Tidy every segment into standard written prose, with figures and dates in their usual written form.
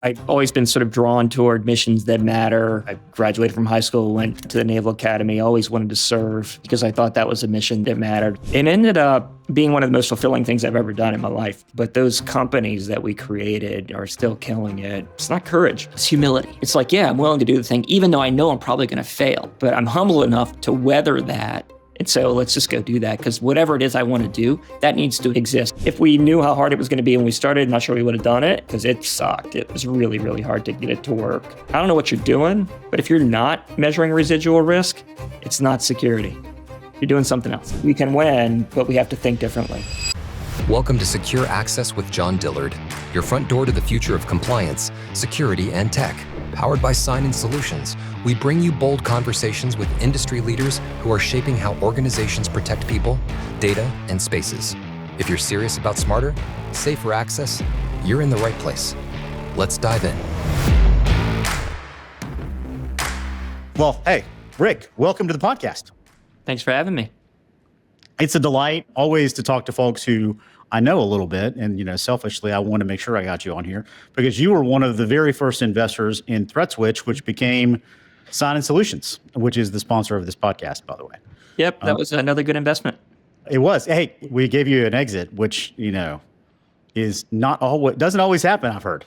I've always been sort of drawn toward missions that matter. I graduated from high school, went to the Naval Academy, always wanted to serve because I thought that was a mission that mattered. It ended up being one of the most fulfilling things I've ever done in my life. But those companies that we created are still killing it. It's not courage, it's humility. It's like, yeah, I'm willing to do the thing, even though I know I'm probably going to fail. But I'm humble enough to weather that. And so let's just go do that, because whatever it is I want to do, that needs to exist. If we knew how hard it was going to be when we started, I'm not sure we would have done it, because it sucked. It was really, really hard to get it to work. I don't know what you're doing, but if you're not measuring residual risk, it's not security. You're doing something else. We can win, but we have to think differently. Welcome to Secure Access with John Dillard, your front door to the future of compliance, security, and tech. Powered by Sign-In Solutions, we bring you bold conversations with industry leaders who are shaping how organizations protect people, data, and spaces. If you're serious about smarter, safer access, you're in the right place. Let's dive in. Well, hey, Rick, welcome to the podcast. Thanks for having me. It's a delight always to talk to folks who I know a little bit. And, selfishly, I want to make sure I got you on here because you were one of the very first investors in ThreatSwitch, which became Sign-In Solutions, which is the sponsor of this podcast, by the way. Yep, that was another good investment. It was. Hey, we gave you an exit, which, is not always, doesn't always happen, I've heard.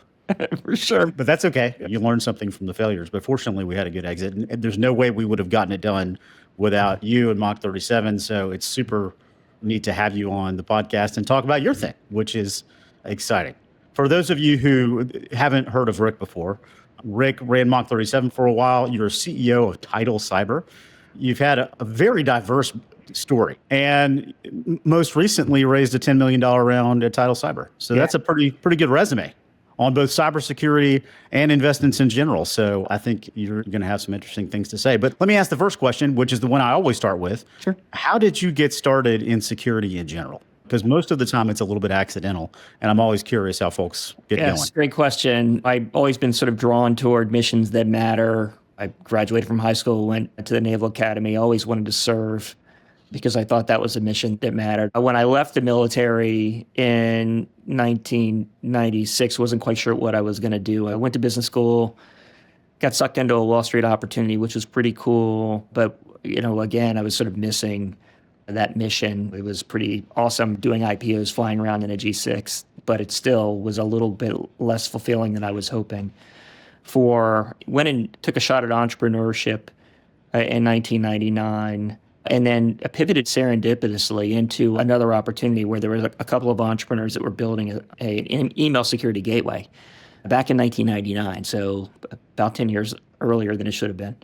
For sure. But that's okay. You learn something from the failures. But fortunately, we had a good exit. And there's no way we would have gotten it done without you and Mach 37. So it's super neat to have you on the podcast and talk about your thing, which is exciting. For those of you who haven't heard of Rick before, Rick ran Mach 37 for a while. You're CEO of Tidal Cyber. You've had a very diverse story and most recently raised a $10 million round at Tidal Cyber. So that's a pretty good resume on both cybersecurity and investments in general. So I think you're going to have some interesting things to say. But let me ask the first question, which is the one I always start with. Sure. How did you get started in security in general? Because most of the time it's a little bit accidental, and I'm always curious how folks get going. Yes, great question. I've always been sort of drawn toward missions that matter. I graduated from high school, went to the Naval Academy, always wanted to serve because I thought that was a mission that mattered. When I left the military in 1996, wasn't quite sure what I was going to do. I went to business school, got sucked into a Wall Street opportunity, which was pretty cool. But, again, I was sort of missing that mission. It was pretty awesome doing IPOs, flying around in a G6, but it still was a little bit less fulfilling than I was hoping for. Went and took a shot at entrepreneurship in 1999. And then pivoted serendipitously into another opportunity where there was a couple of entrepreneurs that were building an email security gateway back in 1999, so about 10 years earlier than it should have been.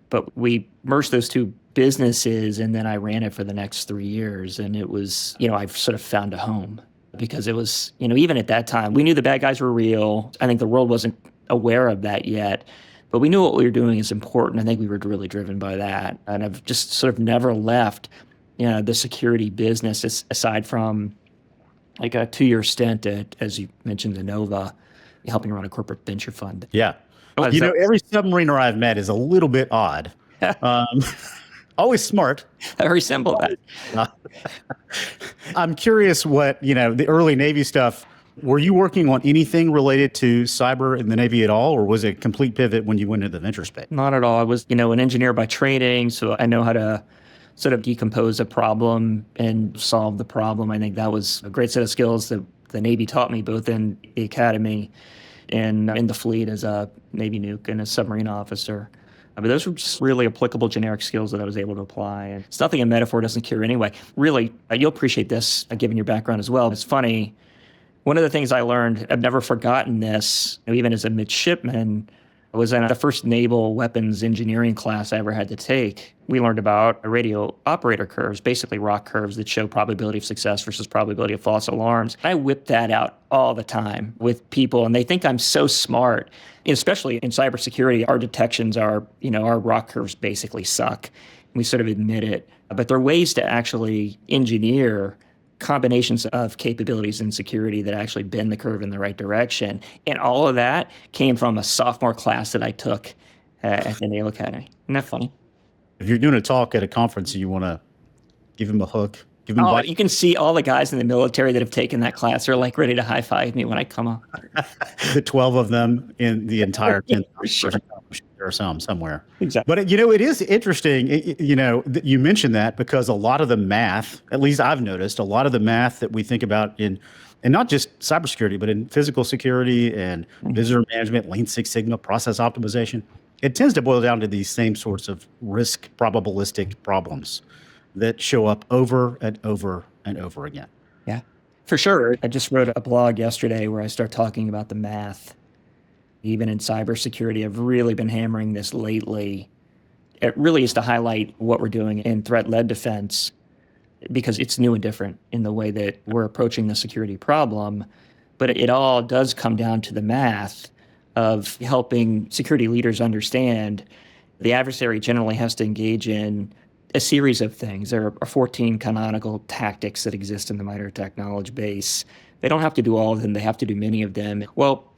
But we merged those two businesses, and then I ran it for the next 3 years. And it was, I've sort of found a home because it was, even at that time, we knew the bad guys were real. I think the world wasn't aware of that yet. But we knew what we were doing is important. I think we were really driven by that. And I've just sort of never left, the security business aside from like a 2-year stint at, as you mentioned, Innova, helping run a corporate venture fund. Yeah. Every submariner I've met is a little bit odd. Always smart. I resemble that. I'm curious what, the early Navy stuff. Were you working on anything related to cyber in the Navy at all, or was it a complete pivot when you went into the venture space? Not at all. I was, an engineer by training, so I know how to sort of decompose a problem and solve the problem. I think that was a great set of skills that the Navy taught me, both in the academy and in the fleet as a Navy nuke and a submarine officer. But those were just really applicable generic skills that I was able to apply. And it's nothing a metaphor doesn't cure anyway. Really, you'll appreciate this, given your background as well. It's funny. One of the things I learned, I've never forgotten this, even as a midshipman, was in the first naval weapons engineering class I ever had to take. We learned about radio operator curves, basically ROC curves that show probability of success versus probability of false alarms. I whip that out all the time with people, and they think I'm so smart. Especially in cybersecurity, our detections are, our ROC curves basically suck. We sort of admit it. But there are ways to actually engineer combinations of capabilities in security that actually bend the curve in the right direction. And all of that came from a sophomore class that I took at the Naval Academy. Isn't that funny? If you're doing a talk at a conference and you want to give them a hook Give them Oh, bite. you can see all the guys in the military that have taken that class are like ready to high five me when I come up. The 12 of them in the entire Yeah, 10,000 for sure. person competition. There are some somewhere. Exactly. But, it is interesting, that you mentioned that because a lot of the math, at least I've noticed, a lot of the math that we think about and not just cybersecurity, but in physical security and visitor management, Lean Six Sigma, process optimization, it tends to boil down to these same sorts of risk probabilistic problems that show up over and over and over again. Yeah, for sure. I just wrote a blog yesterday where I start talking about the math. Even in cybersecurity, I've really been hammering this lately. It really is to highlight what we're doing in threat-led defense because it's new and different in the way that we're approaching the security problem. But it all does come down to the math of helping security leaders understand the adversary generally has to engage in a series of things. There are 14 canonical tactics that exist in the MITRE ATT&CK knowledge base. They don't have to do all of them. They have to do many of them. Well,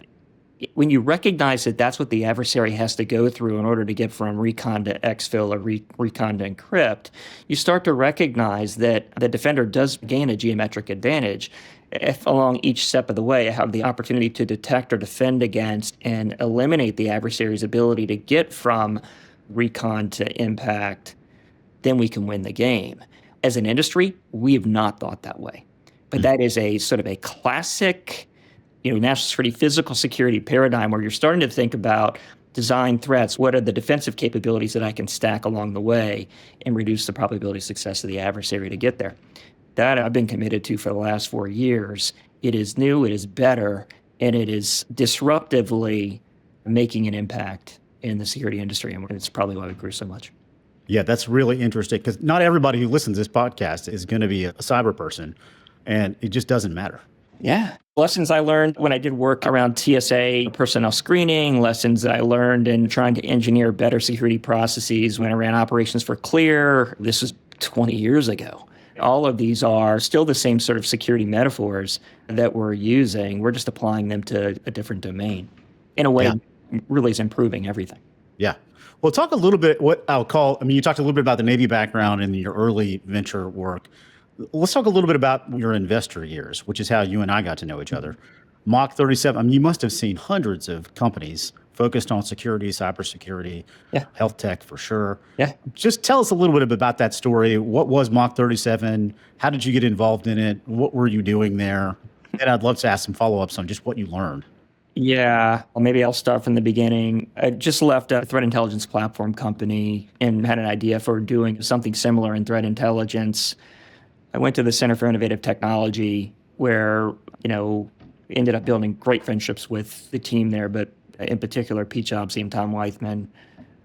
when you recognize that that's what the adversary has to go through in order to get from recon to exfil or recon to encrypt, you start to recognize that the defender does gain a geometric advantage if along each step of the way I have the opportunity to detect or defend against and eliminate the adversary's ability to get from recon to impact, then we can win the game. As an industry, we have not thought that way. But that is a sort of a classic, national security, physical security paradigm where you're starting to think about design threats. What are the defensive capabilities that I can stack along the way and reduce the probability of success of the adversary to get there? That I've been committed to for the last 4 years. It is new, it is better, and it is disruptively making an impact in the security industry. And it's probably why we grew so much. Yeah, that's really interesting because not everybody who listens to this podcast is going to be a cyber person, and it just doesn't matter. Yeah. Lessons I learned when I did work around TSA personnel screening, lessons that I learned in trying to engineer better security processes when I ran operations for Clear. This was 20 years ago. All of these are still the same sort of security metaphors that we're using. We're just applying them to a different domain in a way that really is improving everything. Yeah. Well, talk a little bit you talked a little bit about the Navy background and your early venture work. Let's talk a little bit about your investor years, which is how you and I got to know each other. Mach 37, you must have seen hundreds of companies focused on security, cybersecurity, health tech for sure. Yeah. Just tell us a little bit about that story. What was Mach 37? How did you get involved in it? What were you doing there? And I'd love to ask some follow-ups on just what you learned. Yeah, well, maybe I'll start from the beginning. I just left a threat intelligence platform company and had an idea for doing something similar in threat intelligence. I went to the Center for Innovative Technology where, ended up building great friendships with the team there, but in particular, Pete Jobs and Tom Weithman.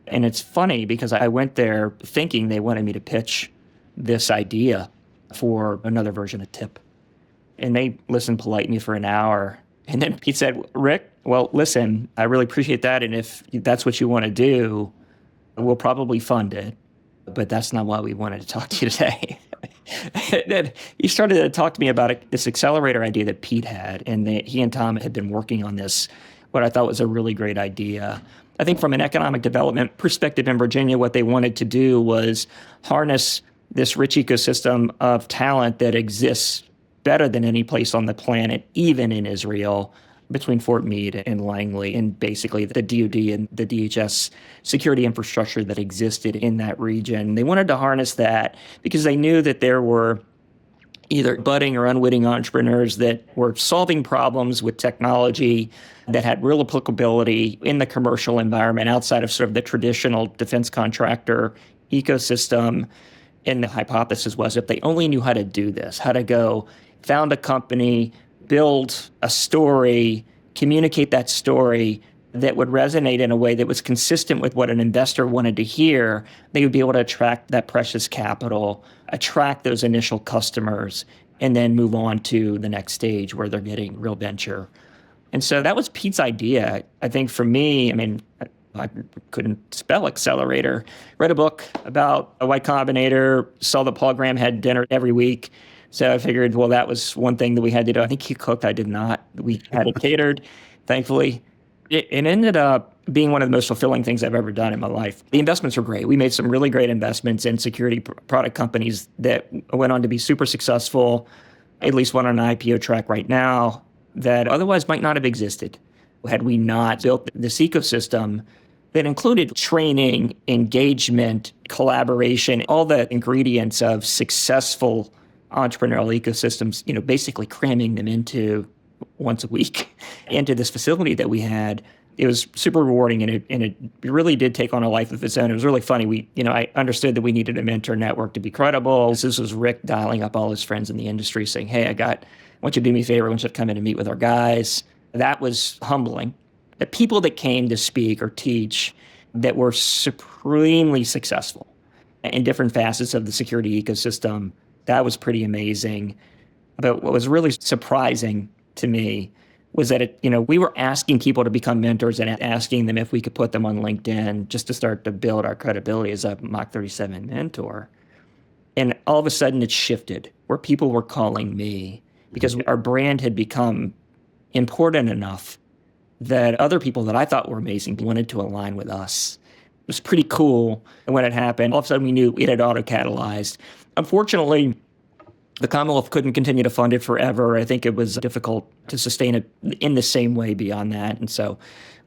And it's funny because I went there thinking they wanted me to pitch this idea for another version of TIP. And they listened politely for an hour. And then Pete said, Rick, well, listen, I really appreciate that. And if that's what you want to do, we'll probably fund it. But that's not why we wanted to talk to you today. And then he started to talk to me about this accelerator idea that Pete had. And he and Tom had been working on this, what I thought was a really great idea. I think from an economic development perspective in Virginia, what they wanted to do was harness this rich ecosystem of talent that exists better than any place on the planet, even in Israel, between Fort Meade and Langley, and basically the DoD and the DHS security infrastructure that existed in that region. They wanted to harness that because they knew that there were either budding or unwitting entrepreneurs that were solving problems with technology that had real applicability in the commercial environment outside of sort of the traditional defense contractor ecosystem. And the hypothesis was if they only knew how to do this, how to go found a company, build a story, communicate that story that would resonate in a way that was consistent with what an investor wanted to hear, they would be able to attract that precious capital, attract those initial customers, and then move on to the next stage where they're getting real venture. And so that was Pete's idea. I think for me, I couldn't spell accelerator. Read a book about a Y Combinator, saw that Paul Graham had dinner every week. So I figured, well, that was one thing that we had to do. I think he cooked. I did not. We had it catered, thankfully. It ended up being one of the most fulfilling things I've ever done in my life. The investments were great. We made some really great investments in security product companies that went on to be super successful, at least one on an IPO track right now, that otherwise might not have existed had we not built this ecosystem that included training, engagement, collaboration, all the ingredients of successful entrepreneurial ecosystems, basically cramming them into once a week into this facility that we had. It was super rewarding, and it really did take on a life of its own. It was really funny. I understood that we needed a mentor network to be credible. This was Rick dialing up all his friends in the industry saying, hey, I want you to do me a favor. I want you to come in and meet with our guys. That was humbling. The people that came to speak or teach that were supremely successful in different facets of the security ecosystem, that was pretty amazing. But what was really surprising to me was that we were asking people to become mentors and asking them if we could put them on LinkedIn just to start to build our credibility as a Mach 37 mentor. And all of a sudden it shifted where people were calling me because our brand had become important enough that other people that I thought were amazing wanted to align with us. It was pretty cool. And when it happened, all of a sudden we knew it had auto-catalyzed. Unfortunately, the Commonwealth couldn't continue to fund it forever. I think it was difficult to sustain it in the same way beyond that. And so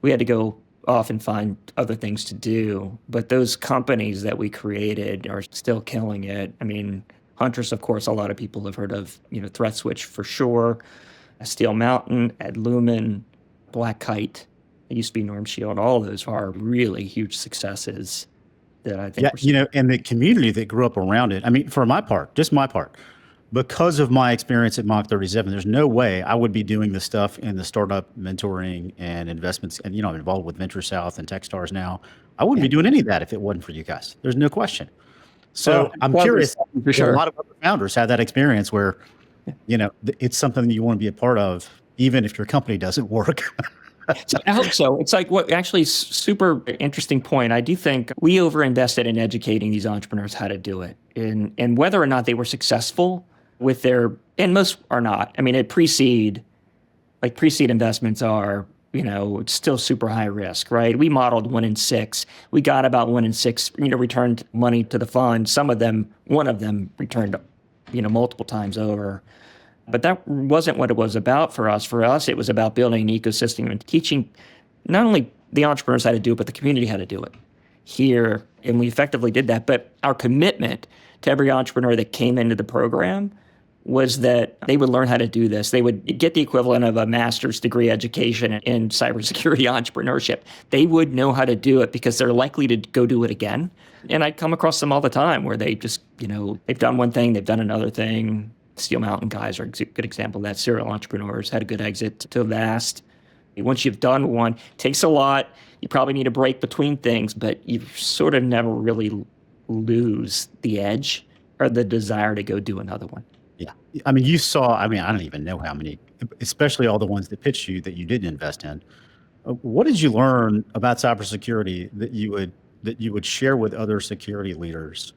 we had to go off and find other things to do. But those companies that we created are still killing it. I mean, Huntress, of course, a lot of people have heard of, Threat Switch for sure, Steel Mountain, Adlumin, Black Kite. It used to be Norm Shield. All of those are really huge successes that I think and the community that grew up around it. I mean, for my part, just my part, because of my experience at Mach 37, there's no way I would be doing the stuff in the startup mentoring and investments. And, I'm involved with Venture South and Techstars now. I wouldn't be doing any of that if it wasn't for you guys. There's no question. So I'm curious, for sure. A lot of other founders have that experience where, it's something that you want to be a part of, even if your company doesn't work. I hope so. It's like what actually super interesting point. I do think we overinvested in educating these entrepreneurs how to do it and whether or not they were successful with and most are not. I mean, pre-seed investments are, it's still super high risk, right? We modeled 1 in 6. We got about 1 in 6, returned money to the fund. One of them returned, multiple times over. But that wasn't what it was about for us. For us, it was about building an ecosystem and teaching not only the entrepreneurs how to do it, but the community how to do it here. And we effectively did that. But our commitment to every entrepreneur that came into the program was that they would learn how to do this. They would get the equivalent of a master's degree education in cybersecurity entrepreneurship. They would know how to do it because they're likely to go do it again. And I come across them all the time where they just, they've done one thing, they've done another thing. Steel Mountain guys are a good example of that. Serial entrepreneurs had a good exit to last. Once you've done one, it takes a lot. You probably need a break between things, but you sort of never really lose the edge or the desire to go do another one. Yeah. I mean, I don't even know how many, especially all the ones that pitched you that you didn't invest in. What did you learn about cybersecurity that you would share with other security leaders?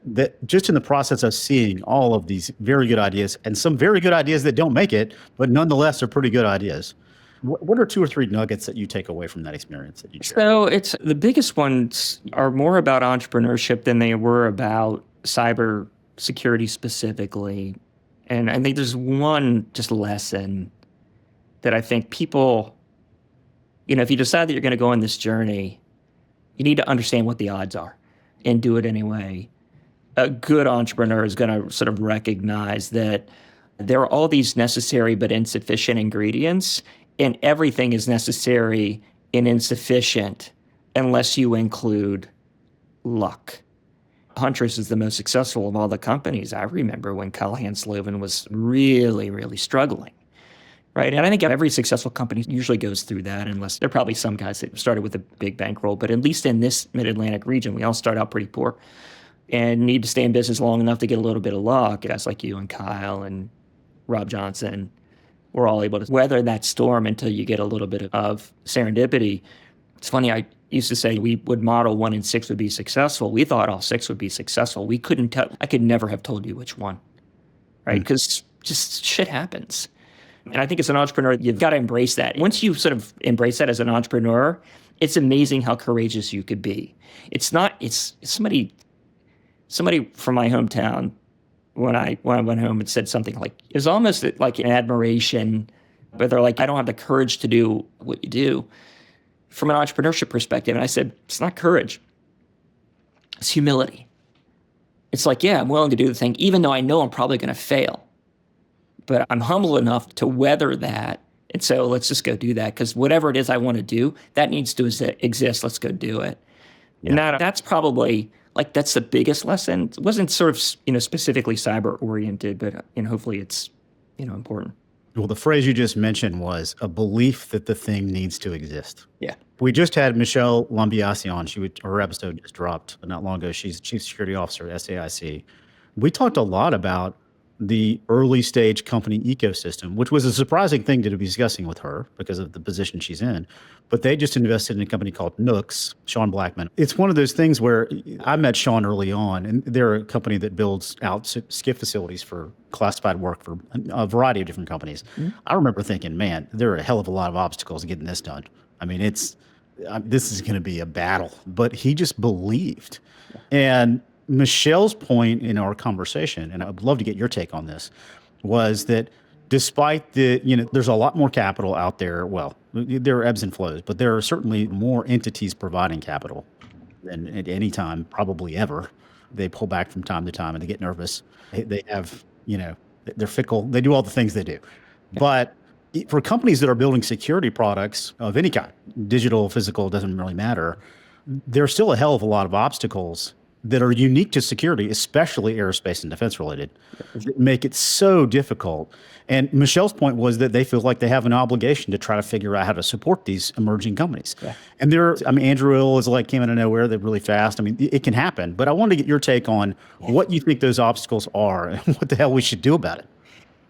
That just in the process of seeing all of these very good ideas and some very good ideas that don't make it, but nonetheless are pretty good ideas. What are 2 or 3 nuggets that you take away from that experience that you share? So it's the biggest ones are more about entrepreneurship than they were about cyber security specifically. And I think there's one just lesson that I think people, if you decide that you're going to go on this journey, you need to understand what the odds are and do it anyway. A good entrepreneur is going to sort of recognize that there are all these necessary but insufficient ingredients, and everything is necessary and insufficient unless you include luck. Huntress is the most successful of all the companies. I remember when Callahan Sloven was really, really struggling, right? And I think every successful company usually goes through that, unless there are probably some guys that started with a big bankroll. But at least in this mid-Atlantic region, we all start out pretty poor and need to stay in business long enough to get a little bit of luck. Guys like you and Kyle and Rob Johnson were all able to weather that storm until you get a little bit of serendipity. It's funny, I used to say we would model 1 in 6 would be successful. We thought all 6 would be successful. We couldn't tell. I could never have told you which one, right? Because just shit happens. And I think as an entrepreneur, you've got to embrace that. Once you sort of embrace that as an entrepreneur, it's amazing how courageous you could be. It's somebody from my hometown when I went home and said something like, it was almost like an admiration, but they're like, I don't have the courage to do what you do from an entrepreneurship perspective. And I said, it's not courage. It's humility. It's like, yeah, I'm willing to do the thing, even though I know I'm probably going to fail. But I'm humble enough to weather that. And so let's just go do that, because whatever it is I want to do, that needs to exist. Let's go do it. Yeah. And that's probably, like, that's the biggest lesson. It wasn't sort of, specifically cyber oriented, but hopefully it's, important. Well, the phrase you just mentioned was a belief that the thing needs to exist. Yeah. We just had Michelle Lambiasi on. Her episode just dropped not long ago. She's Chief Security Officer at SAIC. We talked a lot about the early stage company ecosystem, which was a surprising thing to be discussing with her because of the position she's in. But they just invested in a company called Nooks, Sean Blackman. It's one of those things where I met Sean early on, and they're a company that builds out SCIF facilities for classified work for a variety of different companies. Mm-hmm. I remember thinking, man, there are a hell of a lot of obstacles getting this done. I mean, this is going to be a battle. But he just believed. And Michelle's point in our conversation, and I'd love to get your take on this, was that despite there's a lot more capital out there. Well, there are ebbs and flows, but there are certainly more entities providing capital than at any time, probably ever. They pull back from time to time and they get nervous. They have, they're fickle. They do all the things they do. But for companies that are building security products of any kind, digital, physical, doesn't really matter, there's still a hell of a lot of obstacles that are unique to security, especially aerospace and defense related, that make it so difficult. And Michelle's point was that they feel like they have an obligation to try to figure out how to support these emerging companies. Yeah. And Andrew Hill is came out of nowhere. They're really fast. It can happen. But I wanted to get your take on what you think those obstacles are and what the hell we should do about it.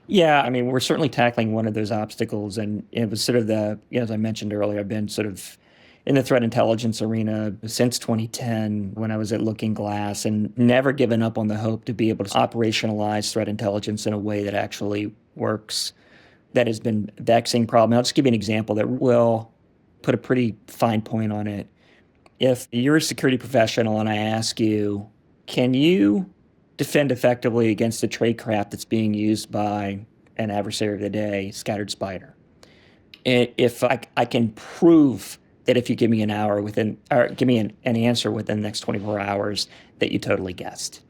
Yeah, we're certainly tackling one of those obstacles. And it was sort of as I mentioned earlier, I've been sort of in the threat intelligence arena since 2010 when I was at Looking Glass, and never given up on the hope to be able to operationalize threat intelligence in a way that actually works. That has been a vexing problem. I'll just give you an example that will put a pretty fine point on it. If you're a security professional and I ask you, can you defend effectively against the tradecraft that's being used by an adversary of the day, Scattered Spider? If I can prove that if you give me give me an answer within the next 24 hours, that you totally guessed.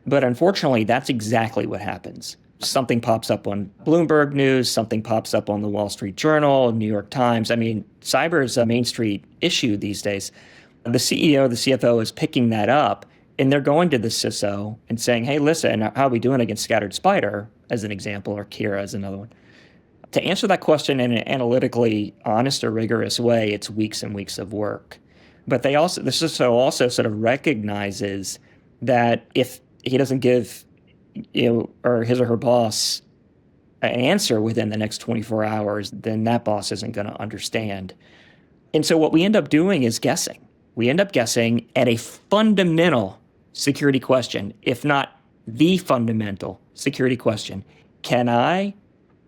But unfortunately, that's exactly what happens. Something pops up on Bloomberg News, something pops up on the Wall Street Journal, New York Times. Cyber is a Main Street issue these days. The CEO, the CFO is picking that up, and they're going to the CISO and saying, hey, listen, how are we doing against Scattered Spider, as an example, or Kira as another one? To answer that question in an analytically honest or rigorous way, it's weeks and weeks of work. But the CISO also sort of recognizes that if he doesn't give or his or her boss an answer within the next 24 hours, then that boss isn't going to understand. And so what we end up doing is guessing. We end up guessing at a fundamental security question, if not the fundamental security question. Can I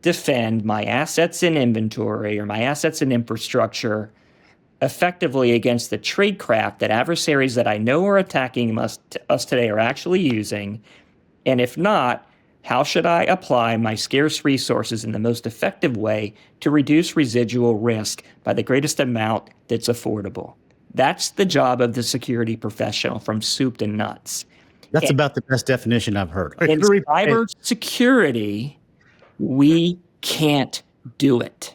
defend my assets in inventory or my assets in infrastructure effectively against the tradecraft that adversaries that I know are attacking us today are actually using? And if not, how should I apply my scarce resources in the most effective way to reduce residual risk by the greatest amount that's affordable? That's the job of the security professional, from soup to nuts. That's about the best definition I've heard. In cybersecurity, we can't do it.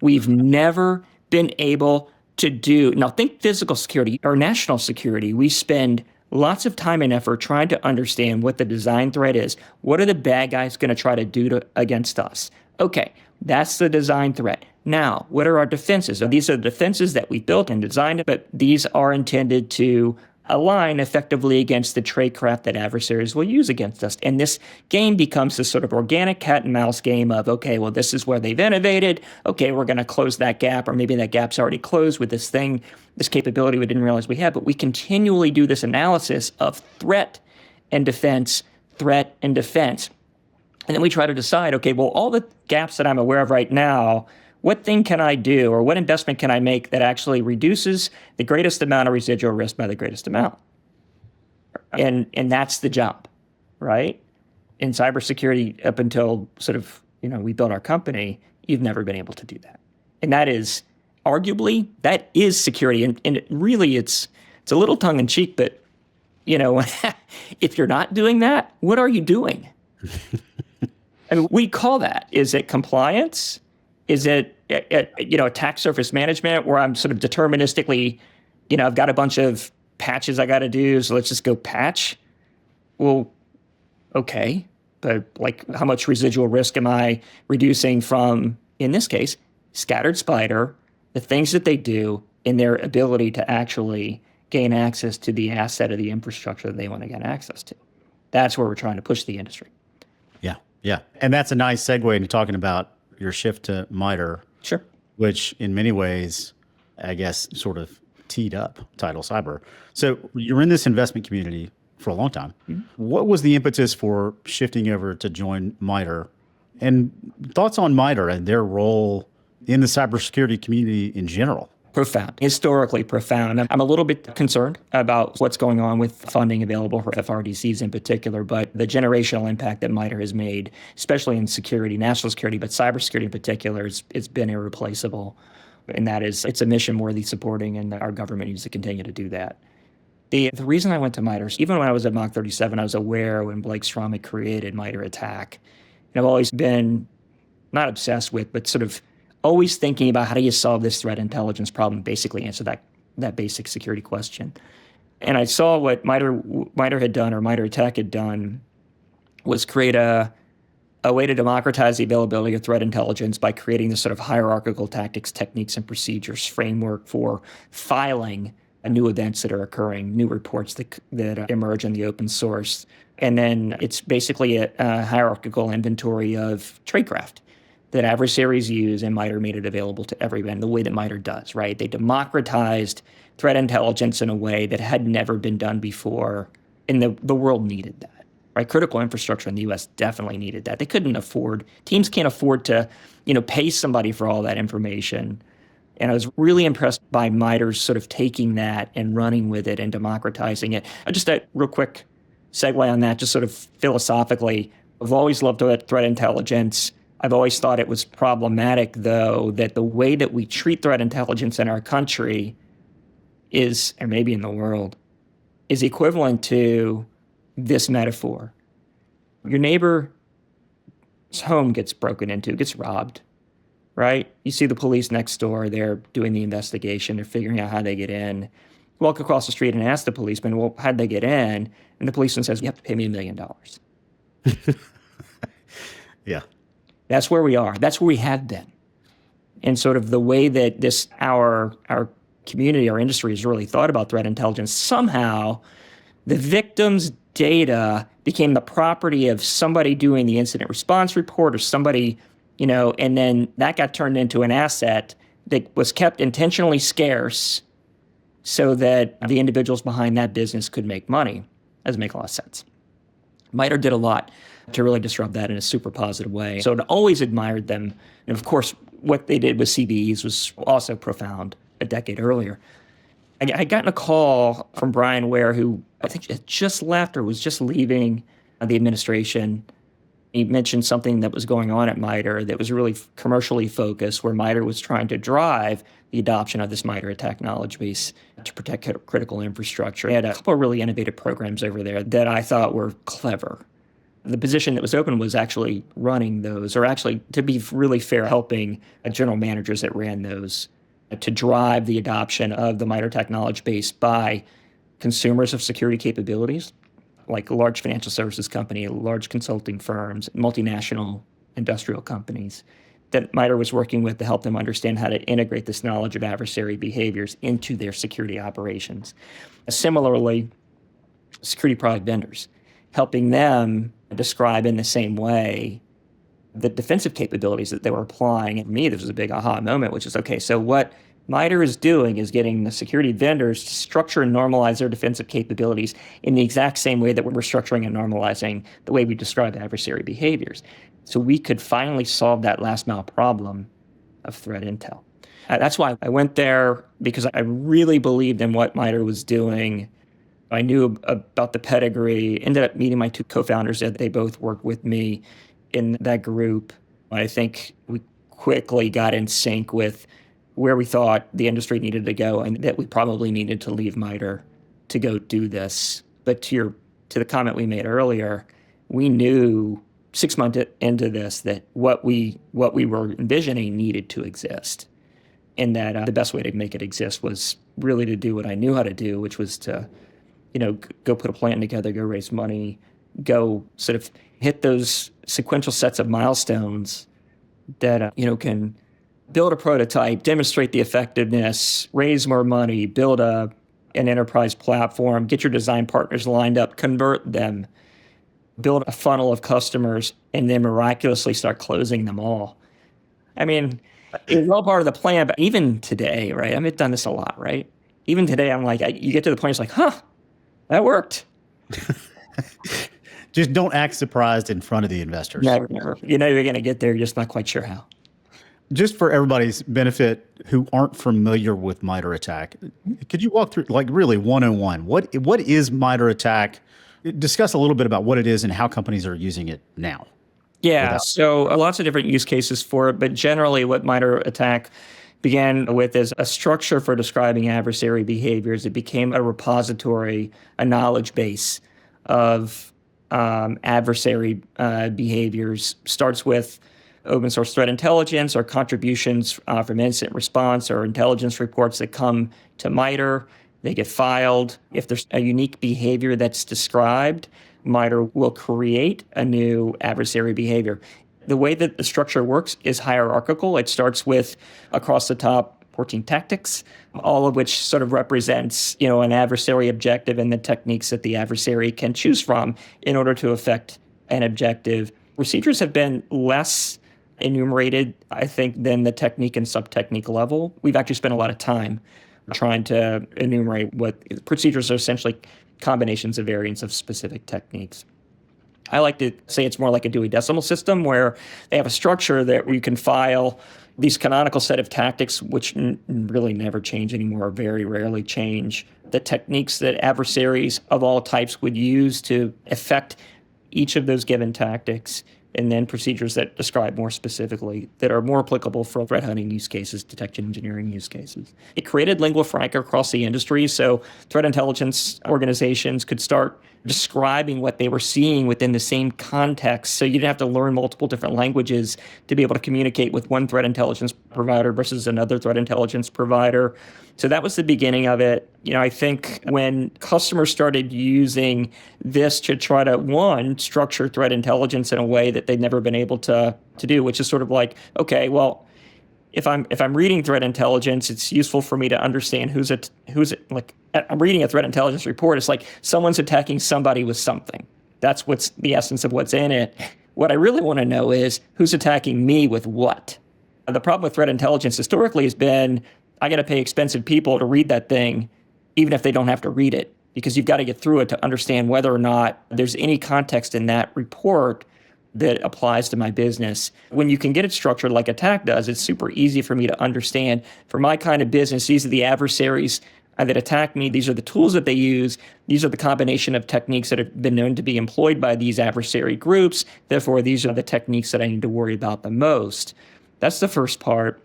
We've never been able to do. Now, think physical security or national security. We spend lots of time and effort trying to understand what the design threat is. What are the bad guys going to try to do against us? Okay, that's the design threat. Now, what are our defenses? These are the defenses that we built and designed, but these are intended to align effectively against the tradecraft that adversaries will use against us. And this game becomes this sort of organic cat and mouse game of, okay, well, this is where they've innovated. Okay, we're going to close that gap, or maybe that gap's already closed with this thing, this capability we didn't realize we had. But we continually do this analysis of threat and defense, threat and defense. And then we try to decide, okay, well, all the gaps that I'm aware of right now, what thing can I do or what investment can I make that actually reduces the greatest amount of residual risk by the greatest amount? And that's the job, right? In cybersecurity, up until sort of, we built our company, you've never been able to do that. And that is arguably, that is security. And it really, it's a little tongue in cheek, but, if you're not doing that, what are you doing? I mean, we call that, is it compliance? Is it, attack surface management where I'm sort of deterministically, I've got a bunch of patches I got to do, so let's just go patch? Well, okay, but like how much residual risk am I reducing from, in this case, scattered spider, the things that they do in their ability to actually gain access to the asset of the infrastructure that they want to get access to? That's where we're trying to push the industry. Yeah. And that's a nice segue into talking about your shift to MITRE. Sure. Which in many ways, I guess, sort of teed up Tidal Cyber. So you're in this investment community for a long time. Mm-hmm. What was the impetus for shifting over to join MITRE? And thoughts on MITRE and their role in the cybersecurity community in general? Profound, historically profound. I'm a little bit concerned about what's going on with funding available for FRDCs in particular, but the generational impact that MITRE has made, especially in security, national security, but cybersecurity in particular, it's been irreplaceable. And that is, it's a mission worthy supporting, and our government needs to continue to do that. The reason I went to MITRE, even when I was at Mach 37, I was aware when Blake Strom had created MITRE ATT&CK. And I've always been not obsessed with, but sort of always thinking about how do you solve this threat intelligence problem, basically answer that basic security question. And I saw what MITRE had done, or MITRE ATT&CK had done, was create a way to democratize the availability of threat intelligence by creating this sort of hierarchical tactics, techniques, and procedures framework for filing new events that are occurring, new reports that emerge in the open source. And then it's basically a hierarchical inventory of tradecraft that adversaries use, and MITRE made it available to everyone the way that MITRE does, right? They democratized threat intelligence in a way that had never been done before, and the world needed that, right? Critical infrastructure in the U.S. definitely needed that. Teams can't afford to, pay somebody for all that information. And I was really impressed by MITRE's sort of taking that and running with it and democratizing it. Just a real quick segue on that, just sort of philosophically, I've always loved threat intelligence. I've always thought it was problematic, though, that the way that we treat threat intelligence in our country is, or maybe in the world, is equivalent to this metaphor. Your neighbor's home gets broken into, gets robbed, right? You see the police next door, they're doing the investigation, they're figuring out how they get in. You walk across the street and ask the policeman, well, how'd they get in? And the policeman says, you have to pay me $1 million. Yeah. That's where we are. That's where we have been. And sort of the way that our community, our industry has really thought about threat intelligence, somehow the victim's data became the property of somebody doing the incident response report or somebody, and then that got turned into an asset that was kept intentionally scarce so that the individuals behind that business could make money. Doesn't make a lot of sense. MITRE did a lot to really disrupt that in a super positive way. So I always admired them. And of course, what they did with CVEs was also profound a decade earlier. I had gotten a call from Brian Ware, who I think had just left or was just leaving the administration. He mentioned something that was going on at MITRE that was really commercially focused, where MITRE was trying to drive the adoption of this MITRE ATT&CK knowledge base to protect critical infrastructure. They had a couple of really innovative programs over there that I thought were clever. The position that was open was actually running those, or actually, to be really fair, helping general managers that ran those to drive the adoption of the MITRE ATT&CK knowledge base by consumers of security capabilities, like a large financial services company, large consulting firms, multinational industrial companies that MITRE was working with to help them understand how to integrate this knowledge of adversary behaviors into their security operations. Similarly, security product vendors, helping them describe in the same way the defensive capabilities that they were applying. And for me, this was a big aha moment, which is, okay, so what MITRE is doing is getting the security vendors to structure and normalize their defensive capabilities in the exact same way that we're structuring and normalizing the way we describe adversary behaviors. So we could finally solve that last mile problem of threat intel. That's why I went there, because I really believed in what MITRE was doing. I knew about the pedigree, ended up meeting my two co-founders. They both worked with me in that group. I think we quickly got in sync with where we thought the industry needed to go, and that we probably needed to leave MITRE to go do this. But to the comment we made earlier, we knew 6 months into this that what we were envisioning needed to exist, and that the best way to make it exist was really to do what I knew how to do, which was to, go put a plan together, go raise money, go sort of hit those sequential sets of milestones that can build a prototype, demonstrate the effectiveness, raise more money, build an enterprise platform, get your design partners lined up, convert them, build a funnel of customers, and then miraculously start closing them all. I mean, it's all part of the plan, but even today, right? I've done this a lot, right? Even today, I'm like, you get to the point, it's like, that worked. Just don't act surprised in front of the investors. Never. You know you're going to get there, you're just not quite sure how. Just for everybody's benefit who aren't familiar with MITRE ATT&CK, could you walk through, like, really 101? What is MITRE ATT&CK? Discuss a little bit about what it is and how companies are using it now. Yeah, so lots of different use cases for it, but generally what MITRE ATT&CK began with is a structure for describing adversary behaviors. It became a repository, a knowledge base of adversary behaviors. Starts with open source threat intelligence or contributions from incident response or intelligence reports that come to MITRE. They get filed. If there's a unique behavior that's described, MITRE will create a new adversary behavior. The way that the structure works is hierarchical. It starts with across the top 14 tactics, all of which sort of represents, an adversary objective and the techniques that the adversary can choose from in order to affect an objective. Procedures have been less enumerated, I think, than the technique and sub-technique level. We've actually spent a lot of time trying to enumerate what procedures are essentially combinations of variants of specific techniques. I like to say it's more like a Dewey Decimal System, where they have a structure that you can file these canonical set of tactics, which really never change anymore, or very rarely change. The techniques that adversaries of all types would use to affect each of those given tactics, and then procedures that describe more specifically, that are more applicable for threat hunting use cases, detection engineering use cases. It created lingua franca across the industry, so threat intelligence organizations could start describing what they were seeing within the same context, so you didn't have to learn multiple different languages to be able to communicate with one threat intelligence provider versus another threat intelligence provider. So that was the beginning of it. I think when customers started using this to try to, one, structure threat intelligence in a way that they'd never been able to do, which is sort of like, okay, well, if I'm reading threat intelligence, it's useful for me to understand who's it. Like, I'm reading a threat intelligence report. It's like someone's attacking somebody with something. That's what's the essence of what's in it. What I really want to know is who's attacking me with what. The problem with threat intelligence historically has been, I got to pay expensive people to read that thing, even if they don't have to read it, because you've got to get through it to understand whether or not there's any context in that report that applies to my business. When you can get it structured like ATT&CK does, it's super easy for me to understand, for my kind of business, these are the adversaries that attack me. These are the tools that they use. These are the combination of techniques that have been known to be employed by these adversary groups. Therefore, these are the techniques that I need to worry about the most. That's the first part.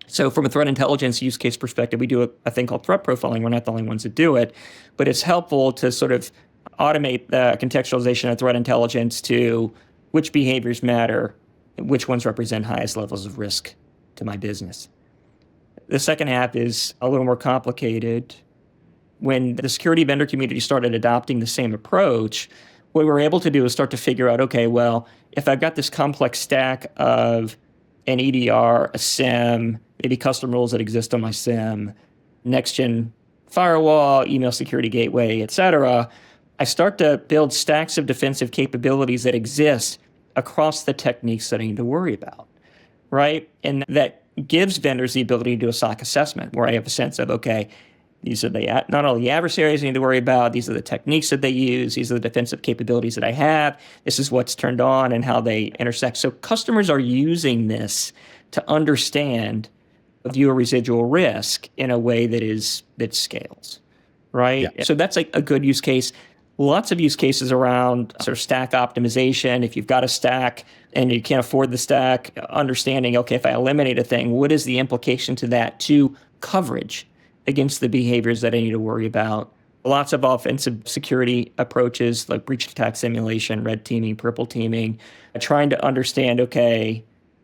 So from a threat intelligence use case perspective, we do a thing called threat profiling. We're not the only ones that do it, but it's helpful to sort of automate the contextualization of threat intelligence to which behaviors matter, which ones represent highest levels of risk to my business. The second half is a little more complicated. When the security vendor community started adopting the same approach, what we were able to do is start to figure out, okay, well, if I've got this complex stack of an EDR, a SIEM, maybe custom rules that exist on my SIEM, next-gen firewall, email security gateway, et cetera, I start to build stacks of defensive capabilities that exist across the techniques that I need to worry about, right? And that gives vendors the ability to do a SOC assessment where I have a sense of, okay, these are not only the adversaries I need to worry about, these are the techniques that they use, these are the defensive capabilities that I have, this is what's turned on and how they intersect. So customers are using this to understand, view a residual risk in a way that scales, right? Yeah. So that's like a good use case. Lots of use cases around sort of stack optimization. If you've got a stack and you can't afford the stack, understanding, okay, if I eliminate a thing, what is the implication to that to coverage against the behaviors that I need to worry about? Lots of offensive security approaches like breach attack simulation, red teaming, purple teaming, trying to understand, okay,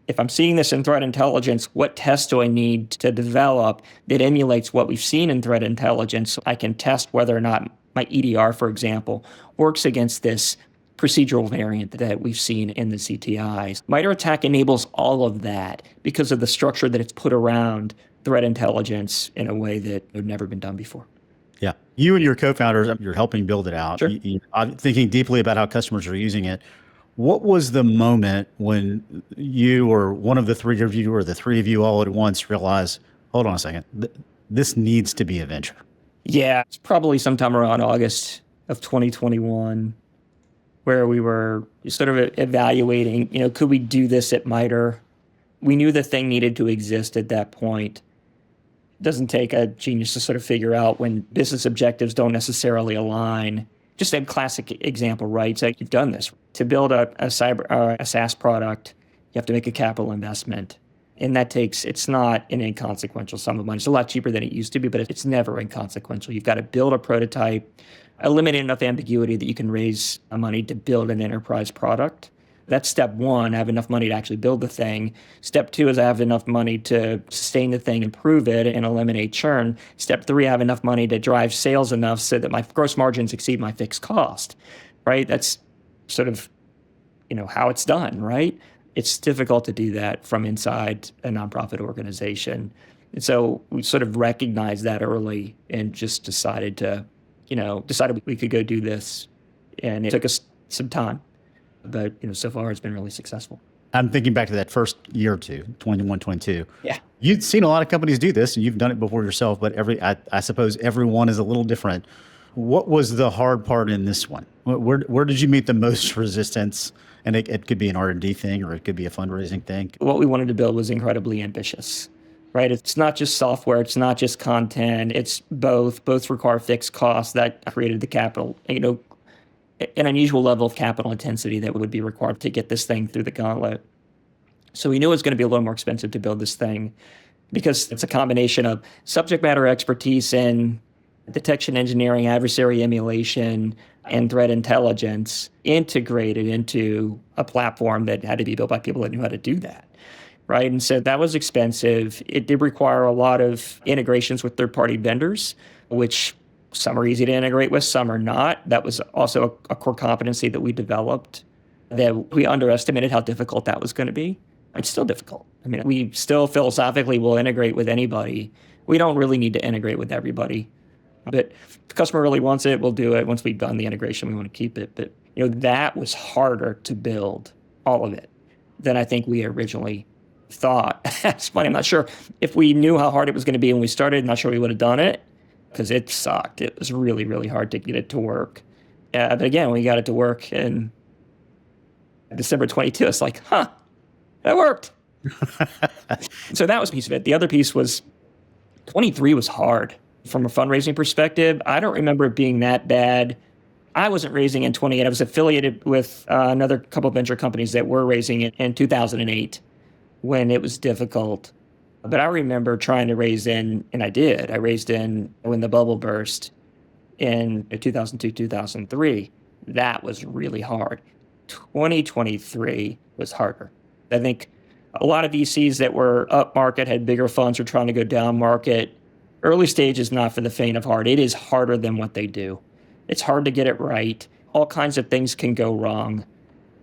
if I'm seeing this in threat intelligence, what tests do I need to develop that emulates what we've seen in threat intelligence so I can test whether or not my EDR, for example, works against this procedural variant that we've seen in the CTIs. MITRE ATT&CK enables all of that because of the structure that it's put around threat intelligence in a way that had never been done before. Yeah. You and your co-founders, you're helping build it out. Sure. I'm thinking deeply about how customers are using it. What was the moment when you or one of the three of you or the three of you all at once realized, hold on a second, this needs to be a venture? Yeah, it's probably sometime around August of 2021 where we were sort of evaluating, could we do this at MITRE? We knew the thing needed to exist at that point. It doesn't take a genius to sort of figure out when business objectives don't necessarily align. Just a classic example, right? It's like you've done this. To build a SaaS product, you have to make a capital investment. And it's not an inconsequential sum of money. It's a lot cheaper than it used to be, but it's never inconsequential. You've got to build a prototype, eliminate enough ambiguity that you can raise money to build an enterprise product. That's step one. I have enough money to actually build the thing. Step two is I have enough money to sustain the thing, improve it, and eliminate churn. Step three, I have enough money to drive sales enough so that my gross margins exceed my fixed cost, right? That's sort of, how it's done, right? It's difficult to do that from inside a nonprofit organization. And so we sort of recognized that early and just decided we could go do this. And it took us some time, but so far it's been really successful. I'm thinking back to that first year or two, 21, 22. Yeah. You'd seen a lot of companies do this and you've done it before yourself, but I suppose everyone is a little different. What was the hard part in this one? Where did you meet the most resistance? And it could be an R&D thing or it could be a fundraising thing. What we wanted to build was incredibly ambitious, right? It's not just software. It's not just content. It's both. Both require fixed costs that created the capital, an unusual level of capital intensity that would be required to get this thing through the gauntlet. So we knew it was going to be a little more expensive to build this thing because it's a combination of subject matter expertise in detection engineering, adversary emulation, and threat intelligence integrated into a platform that had to be built by people that knew how to do that, right? And so that was expensive. It did require a lot of integrations with third-party vendors, which some are easy to integrate with, some are not. That was also a core competency that we developed, that we underestimated how difficult that was going to be. It's still difficult. I mean, we still philosophically will integrate with anybody. We don't really need to integrate with everybody. But if the customer really wants it, we'll do it. Once we've done the integration, we want to keep it. But that was harder to build, all of it, than I think we originally thought. It's funny, I'm not sure if we knew how hard it was going to be when we started, I'm not sure we would have done it because it sucked. It was really, really hard to get it to work. But again, we got it to work in December 22. It's like, that worked. So that was a piece of it. The other piece was 23 was hard. From a fundraising perspective, I don't remember it being that bad. I wasn't raising in 28. I was affiliated with another couple of venture companies that were raising it in 2008 when it was difficult. But I remember trying to raise in, and I did. I raised in when the bubble burst in 2002, 2003. That was really hard. 2023 was harder. I think a lot of VCs that were up market had bigger funds, were trying to go down market. Early stage is not for the faint of heart. It is harder than what they do. It's hard to get it right. All kinds of things can go wrong.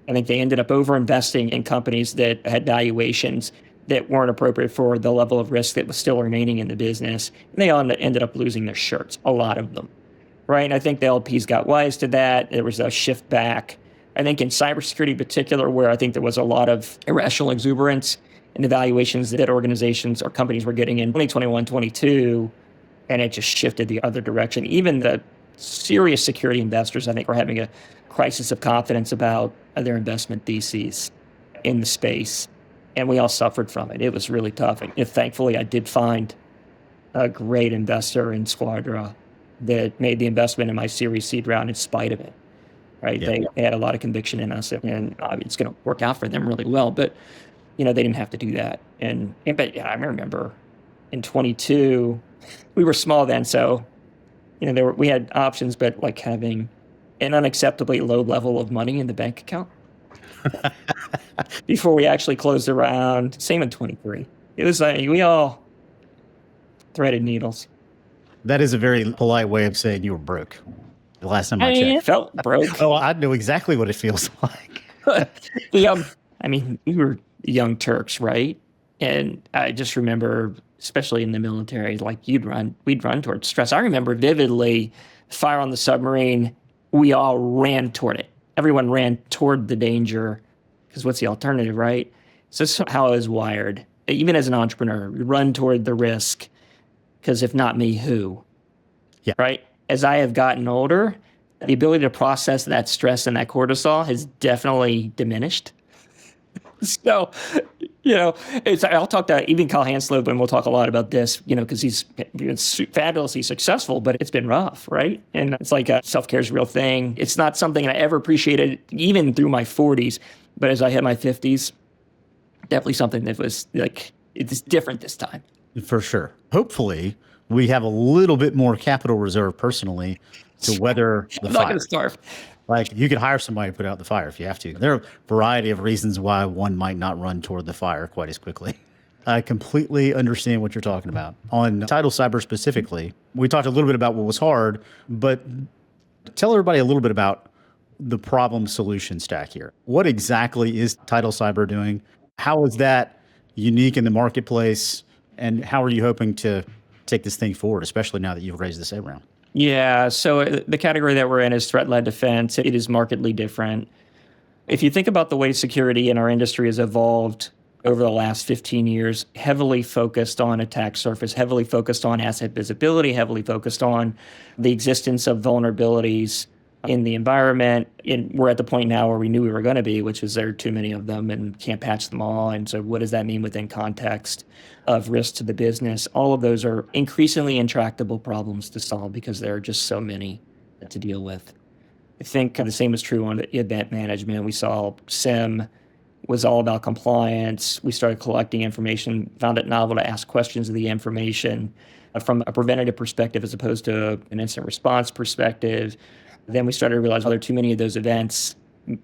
I think they ended up over-investing in companies that had valuations that weren't appropriate for the level of risk that was still remaining in the business. And they all ended up losing their shirts, a lot of them, right? And I think the LPs got wise to that. There was a shift back. I think in cybersecurity in particular, where I think there was a lot of irrational exuberance and the valuations that organizations or companies were getting in 2021, 22, and it just shifted the other direction. Even the serious security investors, I think, were having a crisis of confidence about their investment theses in the space, and we all suffered from it. It was really tough. And thankfully, I did find a great investor in Squadra that made the investment in my Series seed round in spite of it. Right? Yeah. They had a lot of conviction in us, and it's going to work out for them really well. But they didn't have to do that. But I remember in 22, we were small then, so we had options, but like having an unacceptably low level of money in the bank account before we actually closed the round. Same in 23. It was like we all threaded needles. That is a very polite way of saying you were broke. The last time I checked. It felt broke. Oh, I know exactly what it feels like. We were young Turks, right? And I just remember, especially in the military, like we'd run towards stress. I remember vividly fire on the submarine. We all ran toward it. Everyone ran toward the danger because what's the alternative, right? So that's how I was wired. Even as an entrepreneur, we run toward the risk because if not me, who? Yeah. Right? As I have gotten older, the ability to process that stress and that cortisol has definitely diminished. So, I'll talk to even Kyle Hanslope, and we'll talk a lot about this, because he's been fabulously successful, but it's been rough, right? And it's like self-care is a real thing. It's not something I ever appreciated, even through my 40s. But as I hit my 50s, definitely something that was like, it's different this time. For sure. Hopefully, we have a little bit more capital reserve personally to weather the fire. I'm not going to starve. Like, you could hire somebody to put out the fire if you have to. There are a variety of reasons why one might not run toward the fire quite as quickly. I completely understand what you're talking about. On Title Cyber specifically, we talked a little bit about what was hard, but tell everybody a little bit about the problem solution stack here. What exactly is Title Cyber doing? How is that unique in the marketplace? And how are you hoping to take this thing forward, especially now that you've raised this A round? Yeah, so the category that we're in is threat-led defense. It is markedly different. If you think about the way security in our industry has evolved over the last 15 years, heavily focused on attack surface, heavily focused on asset visibility, heavily focused on the existence of vulnerabilities in the environment. And we're at the point now where we knew we were going to be, which is there are too many of them and can't patch them all. And so what does that mean within context of risk to the business? All of those are increasingly intractable problems to solve because there are just so many to deal with. I think the same is true on event management. We saw SIM was all about compliance. We started collecting information, found it novel to ask questions of the information from a preventative perspective as opposed to an incident response perspective. Then we started to realize, there are too many of those events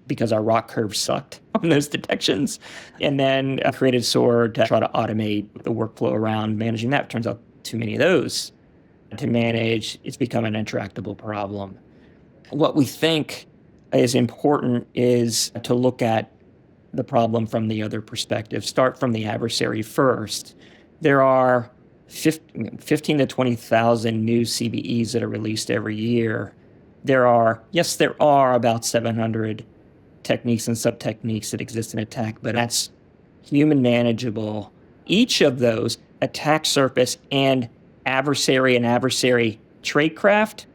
because our rock curve sucked on those detections. And then I created SOAR to try to automate the workflow around managing that. It turns out too many of those to manage. It's become an intractable problem. What we think is important is to look at the problem from the other perspective. Start from the adversary first. There are 15 to 20,000 new CVEs that are released every year. There are about 700 techniques and sub-techniques that exist in attack, but that's human manageable. Each of those, attack surface and adversary tradecraft,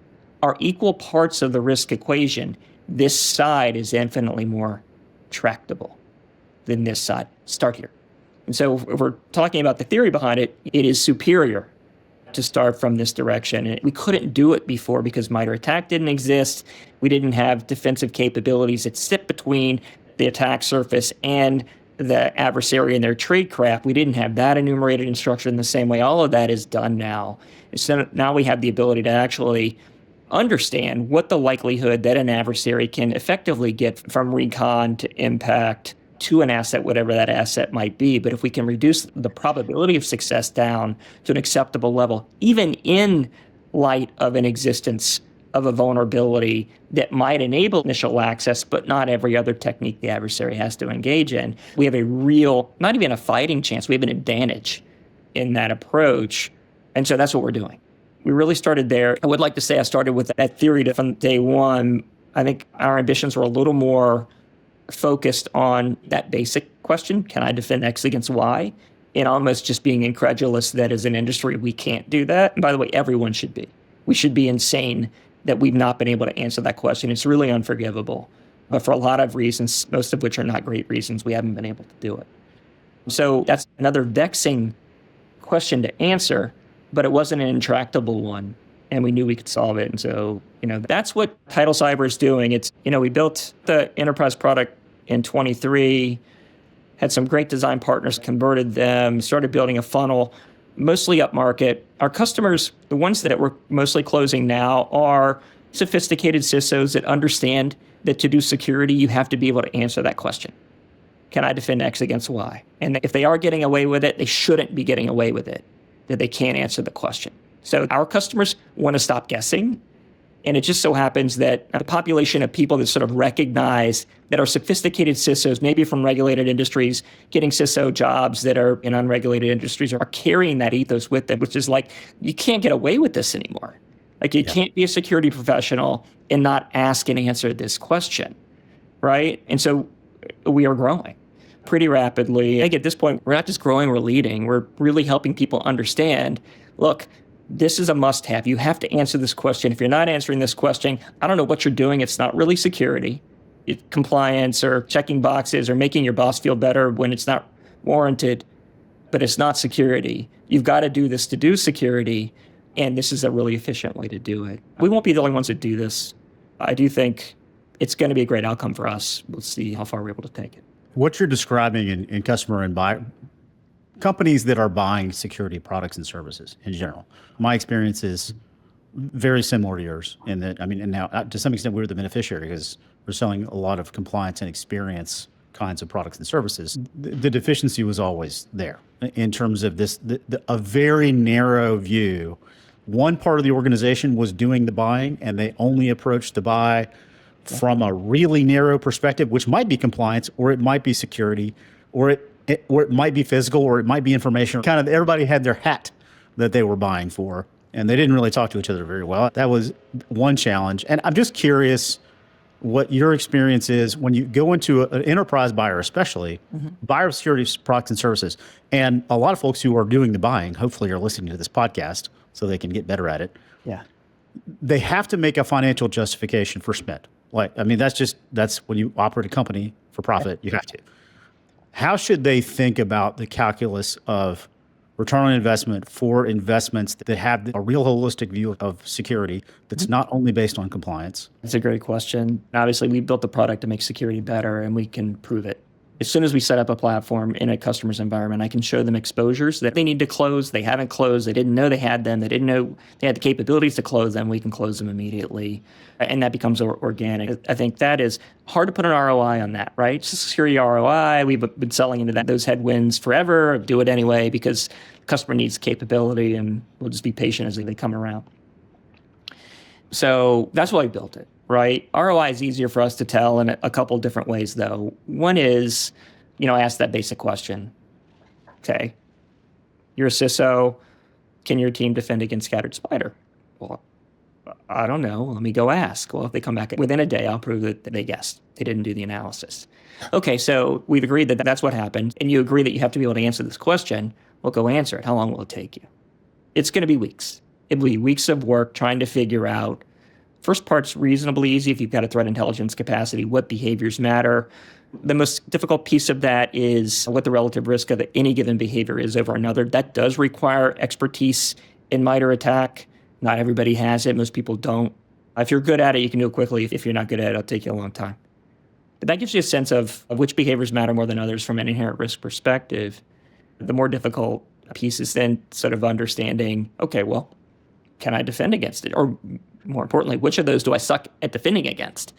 are equal parts of the risk equation. This side is infinitely more tractable than this side. Start here. And so if we're talking about the theory behind it, it is superior to start from this direction. And we couldn't do it before because MITRE ATT&CK didn't exist. We didn't have defensive capabilities that sit between the attack surface and the adversary and their tradecraft. We didn't have that enumerated in structure in the same way. All of that is done now. So now we have the ability to actually understand what the likelihood that an adversary can effectively get from recon to impact to an asset, whatever that asset might be. But if we can reduce the probability of success down to an acceptable level, even in light of an existence of a vulnerability that might enable initial access, but not every other technique the adversary has to engage in, we have a real, not even a fighting chance, we have an advantage in that approach. And so that's what we're doing. We really started there. I would like to say I started with that theory from day one. I think our ambitions were a little more focused on that basic question, can I defend X against Y? And almost just being incredulous that as an industry, we can't do that. And by the way, everyone should be. We should be insane that we've not been able to answer that question. It's really unforgivable. But for a lot of reasons, most of which are not great reasons, we haven't been able to do it. So that's another vexing question to answer, but it wasn't an intractable one. And we knew we could solve it. And so, that's what Title Cyber is doing. It's, we built the enterprise product in 23, had some great design partners, converted them, started building a funnel, mostly upmarket. Our customers, the ones that we're mostly closing now, are sophisticated CISOs that understand that to do security, you have to be able to answer that question. Can I defend X against Y? And if they are getting away with it, they shouldn't be getting away with it, that they can't answer the question. So our customers want to stop guessing. And it just so happens that the population of people that sort of recognize that are sophisticated CISOs, maybe from regulated industries, getting CISO jobs that are in unregulated industries, are carrying that ethos with them, which is like, you can't get away with this anymore. Like, you can't be a security professional and not ask and answer this question, right? And so we are growing pretty rapidly. I think at this point, we're not just growing, we're leading. We're really helping people understand, look, this is a must-have. You have to answer this question. If you're not answering this question, I don't know what you're doing. It's not really security. It's compliance or checking boxes or making your boss feel better when it's not warranted, but it's not security. You've got to do this to do security, and this is a really efficient way to do it. We won't be the only ones that do this. I do think it's going to be a great outcome for us. We'll see how far we're able to take it. What you're describing in customer and buyer companies that are buying security products and services in general. My experience is very similar to yours in that, and now to some extent we're the beneficiary because we're selling a lot of compliance and experience kinds of products and services. The deficiency was always there in terms of a very narrow view. One part of the organization was doing the buying and they only approached the buy from a really narrow perspective, which might be compliance or it might be security or it might be physical, or it might be information. Kind of everybody had their hat that they were buying for, and they didn't really talk to each other very well. That was one challenge. And I'm just curious what your experience is when you go into an enterprise buyer, especially buyer of security products and services. And a lot of folks who are doing the buying, hopefully are listening to this podcast so they can get better at it. Yeah. They have to make a financial justification for spend. That's when you operate a company for profit, you have to. How should they think about the calculus of return on investment for investments that have a real holistic view of security that's not only based on compliance? That's a great question. Obviously, we built the product to make security better, and we can prove it. As soon as we set up a platform in a customer's environment, I can show them exposures that they need to close. They haven't closed. They didn't know they had them. They didn't know they had the capabilities to close them. We can close them immediately. And that becomes organic. I think that is hard to put an ROI on that, right? It's security ROI. We've been selling into those headwinds forever. Do it anyway because the customer needs capability, and we'll just be patient as they come around. So that's why we built it. Right? ROI is easier for us to tell in a couple different ways, though. One is, ask that basic question. Okay, you're a CISO. Can your team defend against scattered spider? Well, I don't know. Let me go ask. Well, if they come back within a day, I'll prove that they guessed. They didn't do the analysis. Okay, so we've agreed that that's what happened, and you agree that you have to be able to answer this question. Well, go answer it. How long will it take you? It's going to be weeks. It'll be weeks of work trying to figure out. First part's reasonably easy if you've got a threat intelligence capacity, what behaviors matter. The most difficult piece of that is what the relative risk of any given behavior is over another. That does require expertise in MITRE ATT&CK. Not everybody has it. Most people don't. If you're good at it, you can do it quickly. If you're not good at it, it'll take you a long time. But that gives you a sense of which behaviors matter more than others from an inherent risk perspective. The more difficult piece is then sort of understanding, okay, well, can I defend against it? Or more importantly, which of those do I suck at defending against,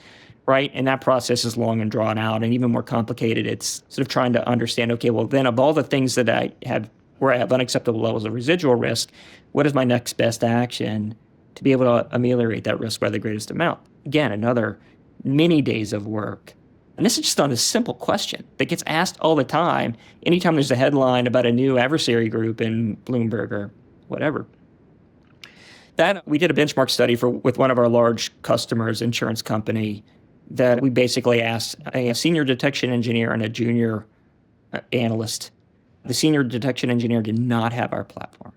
right? And that process is long and drawn out and even more complicated. It's sort of trying to understand, okay, well, then of all the things that I have where I have unacceptable levels of residual risk, what is my next best action to be able to ameliorate that risk by the greatest amount? Again, another many days of work. And this is just on a simple question that gets asked all the time, anytime there's a headline about a new adversary group in Bloomberg or whatever. That we did a benchmark study with one of our large customers, insurance company, that we basically asked a senior detection engineer and a junior analyst. The senior detection engineer did not have our platform.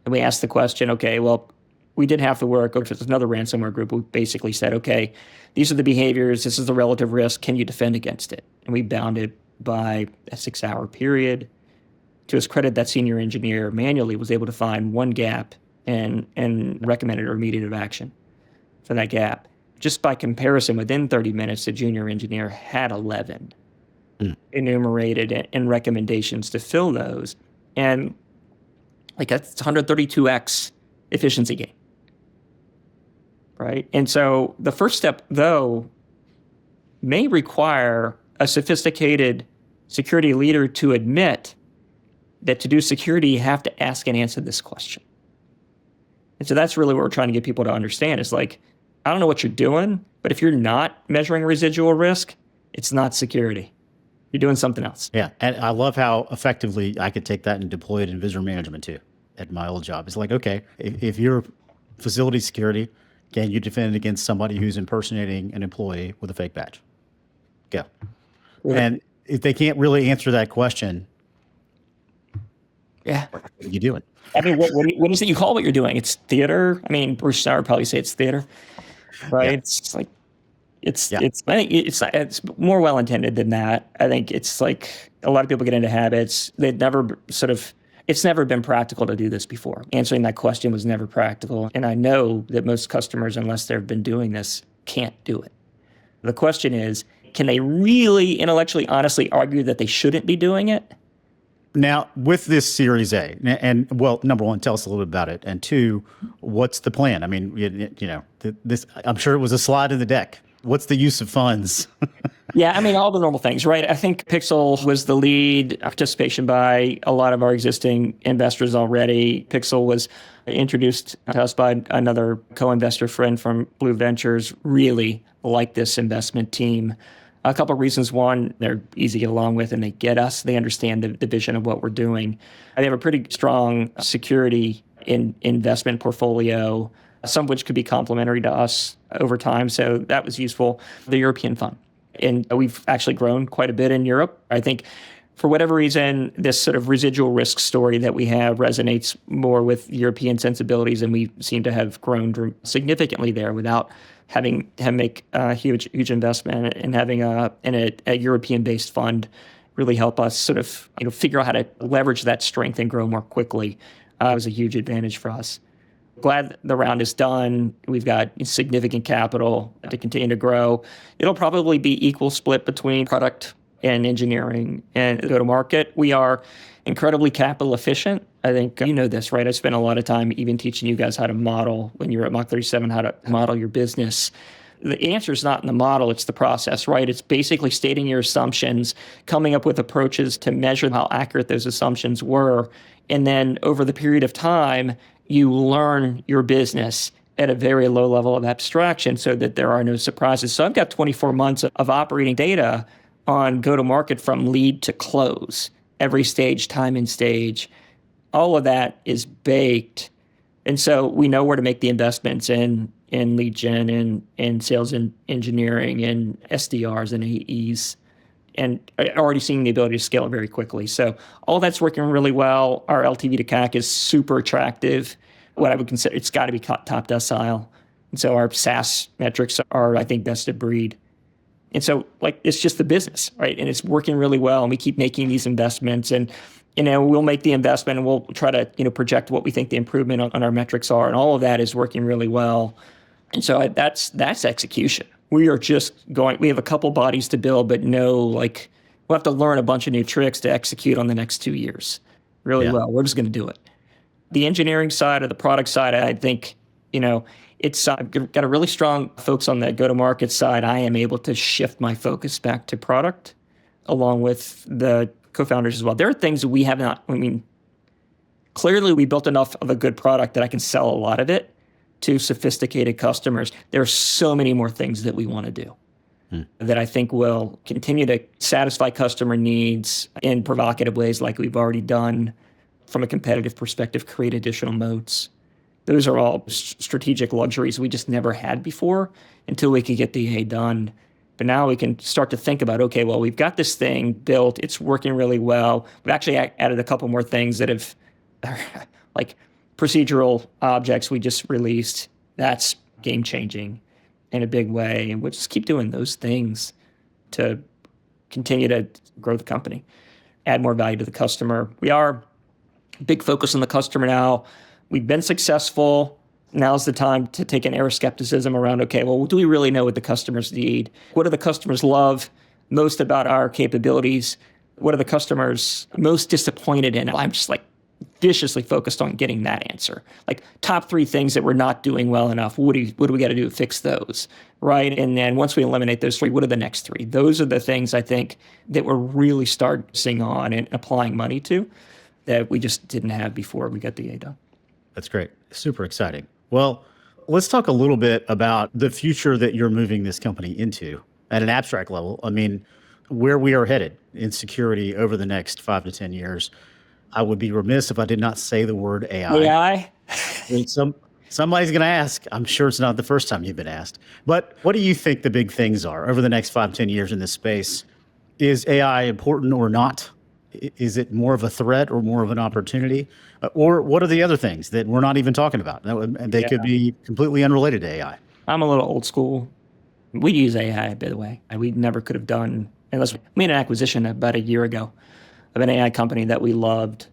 And we asked the question, okay, well, we did half the work. If it's another ransomware group, we basically said, okay, these are the behaviors. This is the relative risk. Can you defend against it? And we bounded by a 6-hour period. To his credit, that senior engineer manually was able to find one gap and recommended remediative action for that gap. Just by comparison, within 30 minutes, the junior engineer had 11 enumerated and recommendations to fill those. And like that's 132x efficiency gain, right? And so the first step, though, may require a sophisticated security leader to admit that to do security, you have to ask and answer this question. And so that's really what we're trying to get people to understand is like, I don't know what you're doing, but if you're not measuring residual risk, it's not security. You're doing something else. Yeah. And I love how effectively I could take that and deploy it in visitor management too at my old job. It's like, okay, if you're facility security, can you defend against somebody who's impersonating an employee with a fake badge? Go. Yeah. And if they can't really answer that question, yeah, what are you doing? I mean, what is it you call what you're doing? It's theater. I mean, Bruce Starr would probably say it's theater, right? Yeah. It's like, I think it's more well intended than that. I think it's like a lot of people get into habits. It's never been practical to do this before. Answering that question was never practical. And I know that most customers, unless they've been doing this, can't do it. The question is, can they really intellectually, honestly argue that they shouldn't be doing it? Now, with this Series A, and well, number one, tell us a little bit about it. And two, what's the plan? I mean, this, I'm sure it was a slide in the deck. What's the use of funds? Yeah, I mean, all the normal things, right? I think Pixel was the lead participation by a lot of our existing investors already. Pixel was introduced to us by another co-investor friend from Blue Ventures, really like this investment team. A couple of reasons. One, they're easy to get along with and they get us. They understand the vision of what we're doing. They have a pretty strong security investment portfolio, some of which could be complementary to us over time. So that was useful. The European fund. And we've actually grown quite a bit in Europe. I think for whatever reason, this sort of residual risk story that we have resonates more with European sensibilities, and we seem to have grown significantly there without having to make a huge investment, and having a European-based fund really help us sort of figure out how to leverage that strength and grow more quickly. Was a huge advantage for us. Glad the round is done. We've got significant capital to continue to grow. It'll probably be equal split between product and engineering and go-to-market. We are incredibly capital efficient. I think you know this, right? I spent a lot of time even teaching you guys how to model when you're at Mach 37, how to model your business. The answer is not in the model, it's the process, right? It's basically stating your assumptions, coming up with approaches to measure how accurate those assumptions were. And then over the period of time, you learn your business at a very low level of abstraction so that there are no surprises. So I've got 24 months of operating data on go-to-market from lead to close, every stage, time and stage. All of that is baked. And so we know where to make the investments in lead gen and sales and engineering and SDRs and AEs, and already seeing the ability to scale it very quickly. So all that's working really well. Our LTV to CAC is super attractive. What I would consider, it's got to be top decile. And so our SaaS metrics are, I think, best of breed. And so it's just the business, right? And it's working really well. And we keep making these investments, and we'll make the investment and we'll try to project what we think the improvement on our metrics are. And all of that is working really well. And so that's execution. We are just going, we have a couple bodies to build, but we'll have to learn a bunch of new tricks to execute on the next 2 years really well. We're just going to do it. The engineering side or the product side, I think, it's got a really strong focus on the go-to-market side. I am able to shift my focus back to product along with the co-founders as well. There are things that we have not, clearly we built enough of a good product that I can sell a lot of it to sophisticated customers. There are so many more things that we want to do that I think will continue to satisfy customer needs in provocative ways like we've already done from a competitive perspective, create additional moats. Those are all strategic luxuries we just never had before until we could get the EA done. But now we can start to think about, okay, well, we've got this thing built. It's working really well. We've actually added a couple more things that have, like procedural objects we just released. That's game changing in a big way. And we'll just keep doing those things to continue to grow the company, add more value to the customer. We are big focus on the customer now. We've been successful. Now's the time to take an air of skepticism around, okay, well, do we really know what the customers need? What do the customers love most about our capabilities? What are the customers most disappointed in? I'm just like viciously focused on getting that answer. Like top 3 things that we're not doing well enough. What do we got to do to fix those? Right. And then once we eliminate those 3, what are the next 3? Those are the things I think that we're really starting on and applying money to that we just didn't have before we got the A done. That's great. Super exciting. Well, let's talk a little bit about the future that you're moving this company into at an abstract level. I mean, where we are headed in security over the next 5 to 10 years. I would be remiss if I did not say the word AI. AI? Somebody's going to ask. I'm sure it's not the first time you've been asked. But what do you think the big things are over the next 5, 10 years in this space? Is AI important or not? Is it more of a threat or more of an opportunity? Or what are the other things that we're not even talking about? They could be completely unrelated to AI. I'm a little old school. We use AI, by the way. We never could have done, unless we made an acquisition about a year ago of an AI company that we loved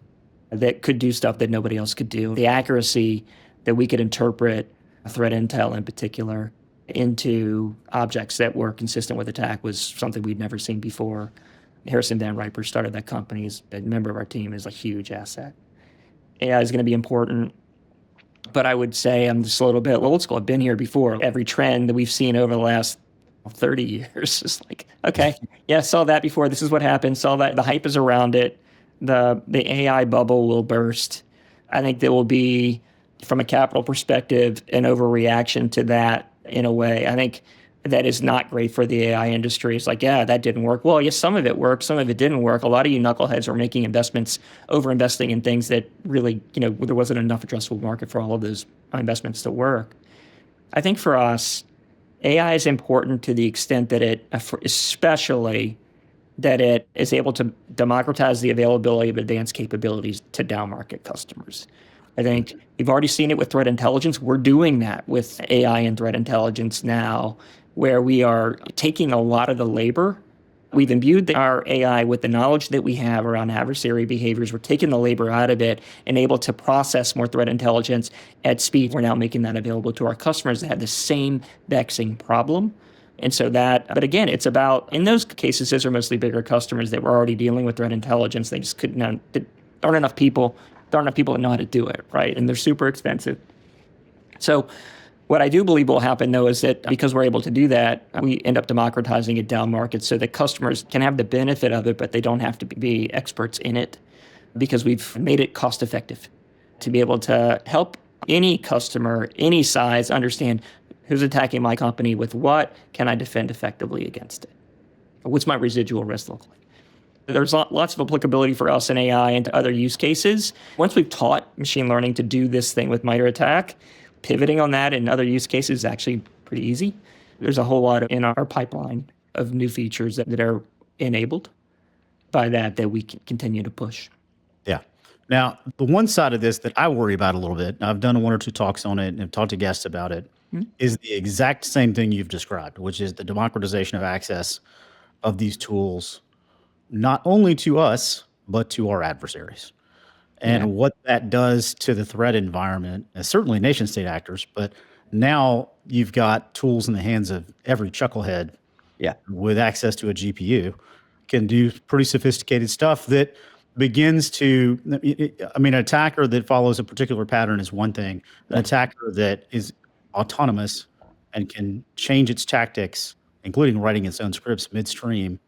that could do stuff that nobody else could do. The accuracy that we could interpret threat intel in particular into objects that were consistent with attack was something we'd never seen before. Harrison Van Riper started that company. He's a member of our team, is a huge asset. AI is going to be important, but I would say I'm just a little bit old school. I've been here before. Every trend that we've seen over the last 30 years is like, okay, yeah, saw that before. This is what happened. Saw that. The hype is around it. The AI bubble will burst. I think there will be, from a capital perspective, an overreaction to that in a way. I think that is not great for the AI industry. It's like, yeah, that didn't work. Well, yes, some of it worked, some of it didn't work. A lot of you knuckleheads are making investments, over-investing in things that really, there wasn't enough addressable market for all of those investments to work. I think for us, AI is important to the extent that especially that it is able to democratize the availability of advanced capabilities to down-market customers. I think we've already seen it with threat intelligence. We're doing that with AI and threat intelligence now, where we are taking a lot of the labor. We've imbued our AI with the knowledge that we have around adversary behaviors. We're taking the labor out of it and able to process more threat intelligence at speed. We're now making that available to our customers that have the same vexing problem. And so but again, it's about, in those cases, those are mostly bigger customers that were already dealing with threat intelligence. They just there aren't enough people that know how to do it, right? And they're super expensive. So what I do believe will happen, though, is that because we're able to do that, we end up democratizing it down market so that customers can have the benefit of it, but they don't have to be experts in it because we've made it cost effective to be able to help any customer, any size, understand who's attacking my company with what, can I defend effectively against it? What's my residual risk look like? There's lots of applicability for us in AI and to other use cases. Once we've taught machine learning to do this thing with MITRE ATT&CK, pivoting on that in other use cases is actually pretty easy. There's a whole lot in our pipeline of new features that are enabled by that we can continue to push. Yeah. Now, the one side of this that I worry about a little bit, I've done 1 or 2 talks on it and have talked to guests about it, is the exact same thing you've described, which is the democratization of access of these tools, not only to us, but to our adversaries. And what that does to the threat environment, and certainly nation state actors, but now you've got tools in the hands of every chucklehead with access to a GPU, can do pretty sophisticated stuff that begins to, an attacker that follows a particular pattern is one thing. An attacker that is autonomous and can change its tactics, including writing its own scripts midstream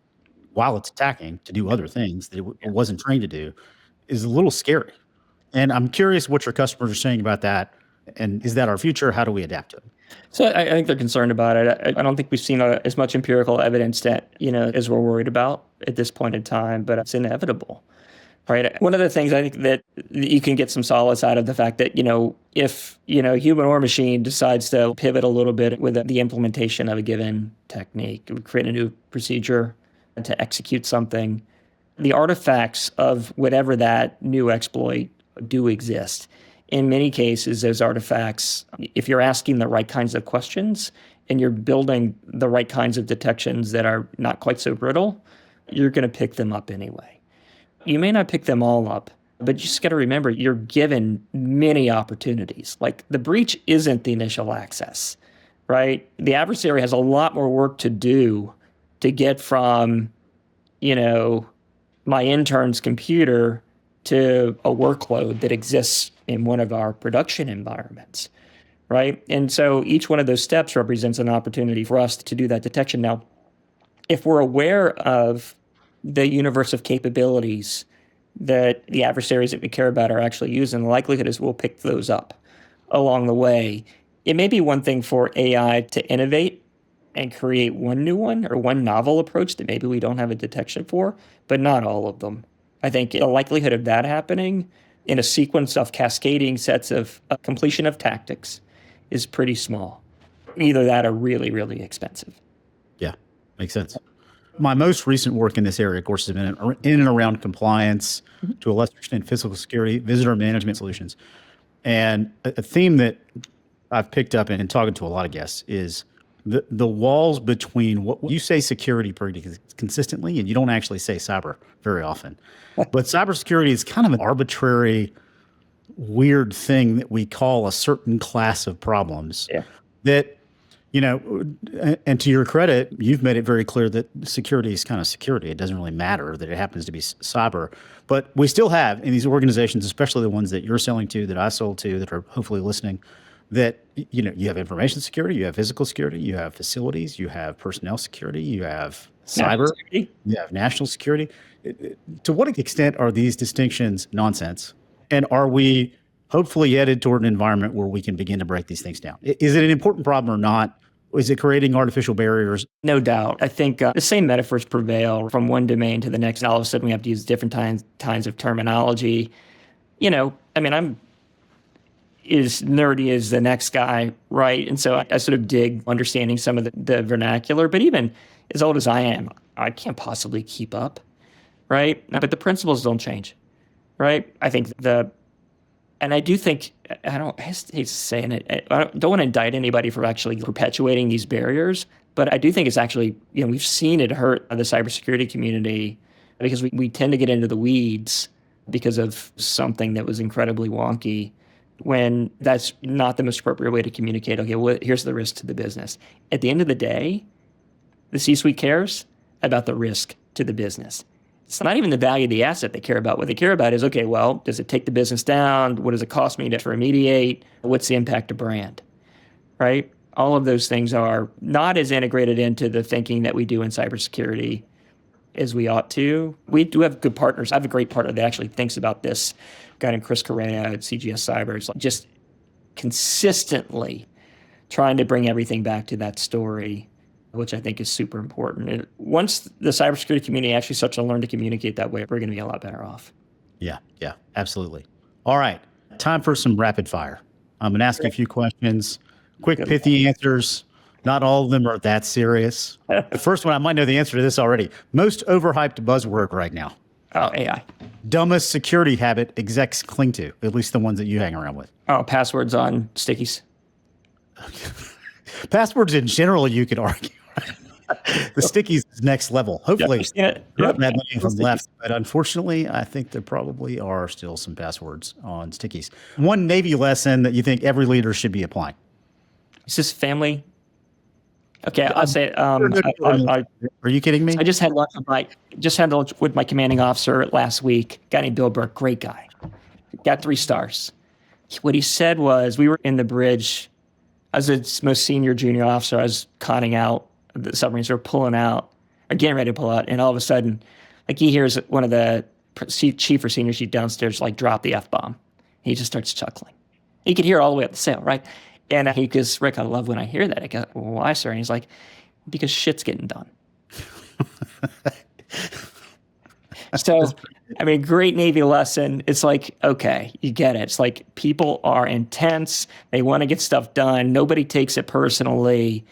while it's attacking to do other things that it wasn't trained to do, is a little scary. And I'm curious what your customers are saying about that. And is that our future? How do we adapt to it? So I think they're concerned about it. I don't think we've seen as much empirical evidence that, as we're worried about at this point in time, but it's inevitable. right? One of the things I think that you can get some solace out of the fact that, if, human or machine decides to pivot a little bit with the implementation of a given technique, create a new procedure to execute something, the artifacts of whatever that new exploit do exist. In many cases, those artifacts, if you're asking the right kinds of questions and you're building the right kinds of detections that are not quite so brittle, you're going to pick them up anyway. You may not pick them all up, but you just got to remember you're given many opportunities. Like the breach isn't the initial access, right? The adversary has a lot more work to do to get from, my intern's computer to a workload that exists in one of our production environments, right? And so each one of those steps represents an opportunity for us to do that detection. Now, if we're aware of the universe of capabilities that the adversaries that we care about are actually using, the likelihood is we'll pick those up along the way. It may be one thing for AI to innovate and create one new one or one novel approach that maybe we don't have a detection for, but not all of them. I think the likelihood of that happening in a sequence of cascading sets of completion of tactics is pretty small. Either that or really, really expensive. Yeah, makes sense. My most recent work in this area, of course, has been in and around compliance, to a lesser extent, physical security, visitor management solutions. And a theme that I've picked up in talking to a lot of guests is the walls between what you say security pretty consistently, and you don't actually say cyber very often. But cybersecurity is kind of an arbitrary, weird thing that we call a certain class of problems that, and to your credit, you've made it very clear that security is kind of security. It doesn't really matter that it happens to be cyber. But we still have in these organizations, especially the ones that you're selling to, that I sold to, that are hopefully listening, that, you have information security, you have physical security, you have facilities, you have personnel security, you have cyber, you have national security. To what extent are these distinctions nonsense? And are we hopefully headed toward an environment where we can begin to break these things down? Is it an important problem or not? Is it creating artificial barriers? No doubt. I think the same metaphors prevail from one domain to the next. And all of a sudden we have to use different kinds of terminology. I'm as nerdy as the next guy, right? And so I sort of dig understanding some of the vernacular, but even as old as I am, I can't possibly keep up, right? But the principles don't change, right? I think and I do think, I hesitate saying it, I don't want to indict anybody for actually perpetuating these barriers, but I do think it's actually, we've seen it hurt the cybersecurity community because we tend to get into the weeds because of something that was incredibly wonky, when that's not the most appropriate way to communicate. Okay, well, here's the risk to the business. At the end of the day, the C-suite cares about the risk to the business. It's not even the value of the asset they care about. What they care about is, okay, well, does it take the business down? What does it cost me to remediate? What's the impact to brand, right? All of those things are not as integrated into the thinking that we do in cybersecurity as we ought to. We do have good partners. I have a great partner that actually thinks about this, a guy named Chris Correa at CGS Cyber. It's just consistently trying to bring everything back to that story, which I think is super important. And once the cybersecurity community actually starts to learn to communicate that way, we're going to be a lot better off. Yeah, absolutely. All right, time for some rapid fire. I'm going to ask you a few questions, quick, pithy answers. Not all of them are that serious. The first one, I might know the answer to this already. Most overhyped buzzword right now. Oh, AI. Dumbest security habit execs cling to, at least the ones that you hang around with. Oh, passwords on stickies. Passwords in general, you could argue. The stickies is next level. Hopefully, not that many from left, but unfortunately, I think there probably are still some passwords on stickies. One Navy lesson that you think every leader should be applying. Is this family? Okay, I'll say it. Are you kidding me? I just had lunch with my commanding officer last week. A guy named Bill Burke, great guy. Got 3 stars. What he said was, we were in the bridge. I was the most senior junior officer. I was conning out the submarines. They were pulling out, or getting ready to pull out, and all of a sudden, like, he hears one of the chief or senior chief downstairs drop the F-bomb. He just starts chuckling. He could hear all the way up the sail, right? And he goes, Rick, I love when I hear that. I go, well, why, sir? And he's like, because shit's getting done. So, I mean, great Navy lesson. It's like, okay, you get it. It's like people are intense. They want to get stuff done. Nobody takes it personally.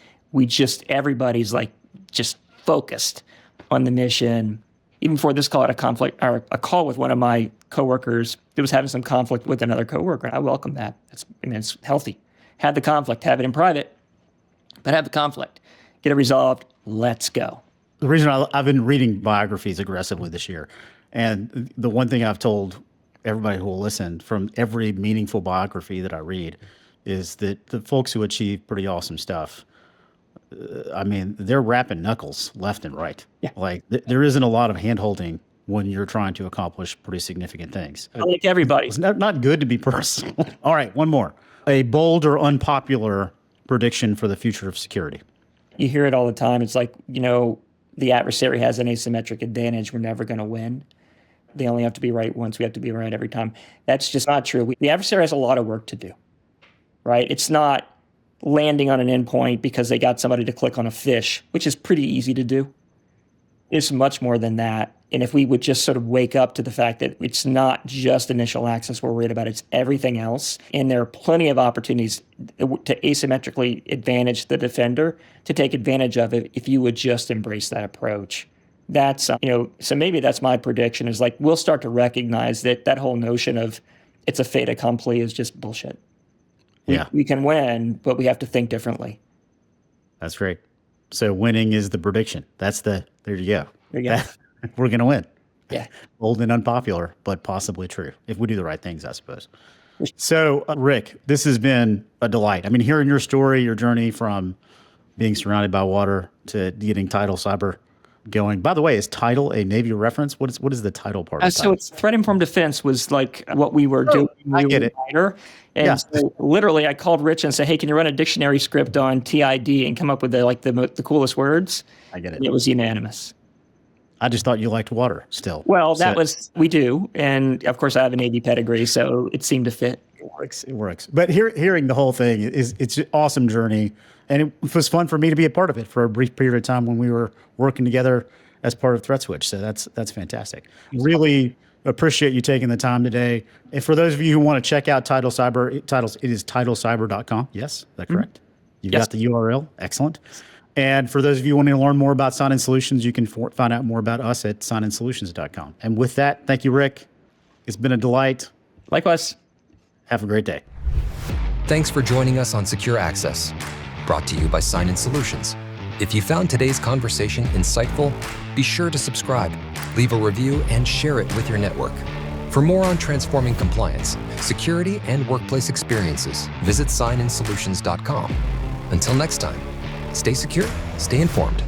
Everybody's like just focused on the mission. Even before this call, I had a conflict or a call with one of my coworkers that was having some conflict with another coworker. I welcome that. It's healthy. Have the conflict, have it in private, but have the conflict. Get it resolved. Let's go. The reason I've been reading biographies aggressively this year, and the one thing I've told everybody who will listen from every meaningful biography that I read is that the folks who achieve pretty awesome stuff, they're rapping knuckles left and right. Yeah. Like there isn't a lot of hand-holding when you're trying to accomplish pretty significant things. Like everybody. It's not good to be personal. All right, one more. A bold or unpopular prediction for the future of security. You hear it all the time. It's like, the adversary has an asymmetric advantage. We're never going to win. They only have to be right once. We have to be right every time. That's just not true. The adversary has a lot of work to do, right? It's not landing on an endpoint because they got somebody to click on a fish, which is pretty easy to do. It's much more than that. And if we would just sort of wake up to the fact that it's not just initial access we're worried about, it's everything else. And there are plenty of opportunities to asymmetrically advantage the defender to take advantage of it if you would just embrace that approach. That's, so maybe that's my prediction is like, we'll start to recognize that whole notion of it's a fait accompli is just bullshit. We can win, but we have to think differently. That's great. So winning is the prediction. There you go. There you go. We're going to win. Yeah. Bold and unpopular, but possibly true if we do the right things, I suppose. So, Rick, this has been a delight. I mean, hearing your story, your journey from being surrounded by water to getting Tidal Cyber going. By the way, is Tidal a Navy reference? What is the title part of So it's threat informed defense was like what we were doing. I get it. And so literally I called Rich and said, hey, can you run a dictionary script on TID and come up with the coolest words? I get it. And it was unanimous. I just thought you liked water still. Well, we do. And of course I have a Navy pedigree, so it seemed to fit. It works. But hearing the whole thing it's an awesome journey. And it was fun for me to be a part of it for a brief period of time when we were working together as part of ThreatSwitch. So that's fantastic. Really appreciate you taking the time today. And for those of you who want to check out Tidal Cyber, it is tidalcyber.com. Yes, is that correct? You've got the URL. Excellent. And for those of you wanting to learn more about Sign-In Solutions, you can find out more about us at signinsolutions.com. And with that, thank you, Rick. It's been a delight. Likewise. Have a great day. Thanks for joining us on Secure Access, brought to you by Sign-In Solutions. If you found today's conversation insightful, be sure to subscribe, leave a review, and share it with your network. For more on transforming compliance, security, and workplace experiences, visit signinsolutions.com. Until next time, stay secure, stay informed.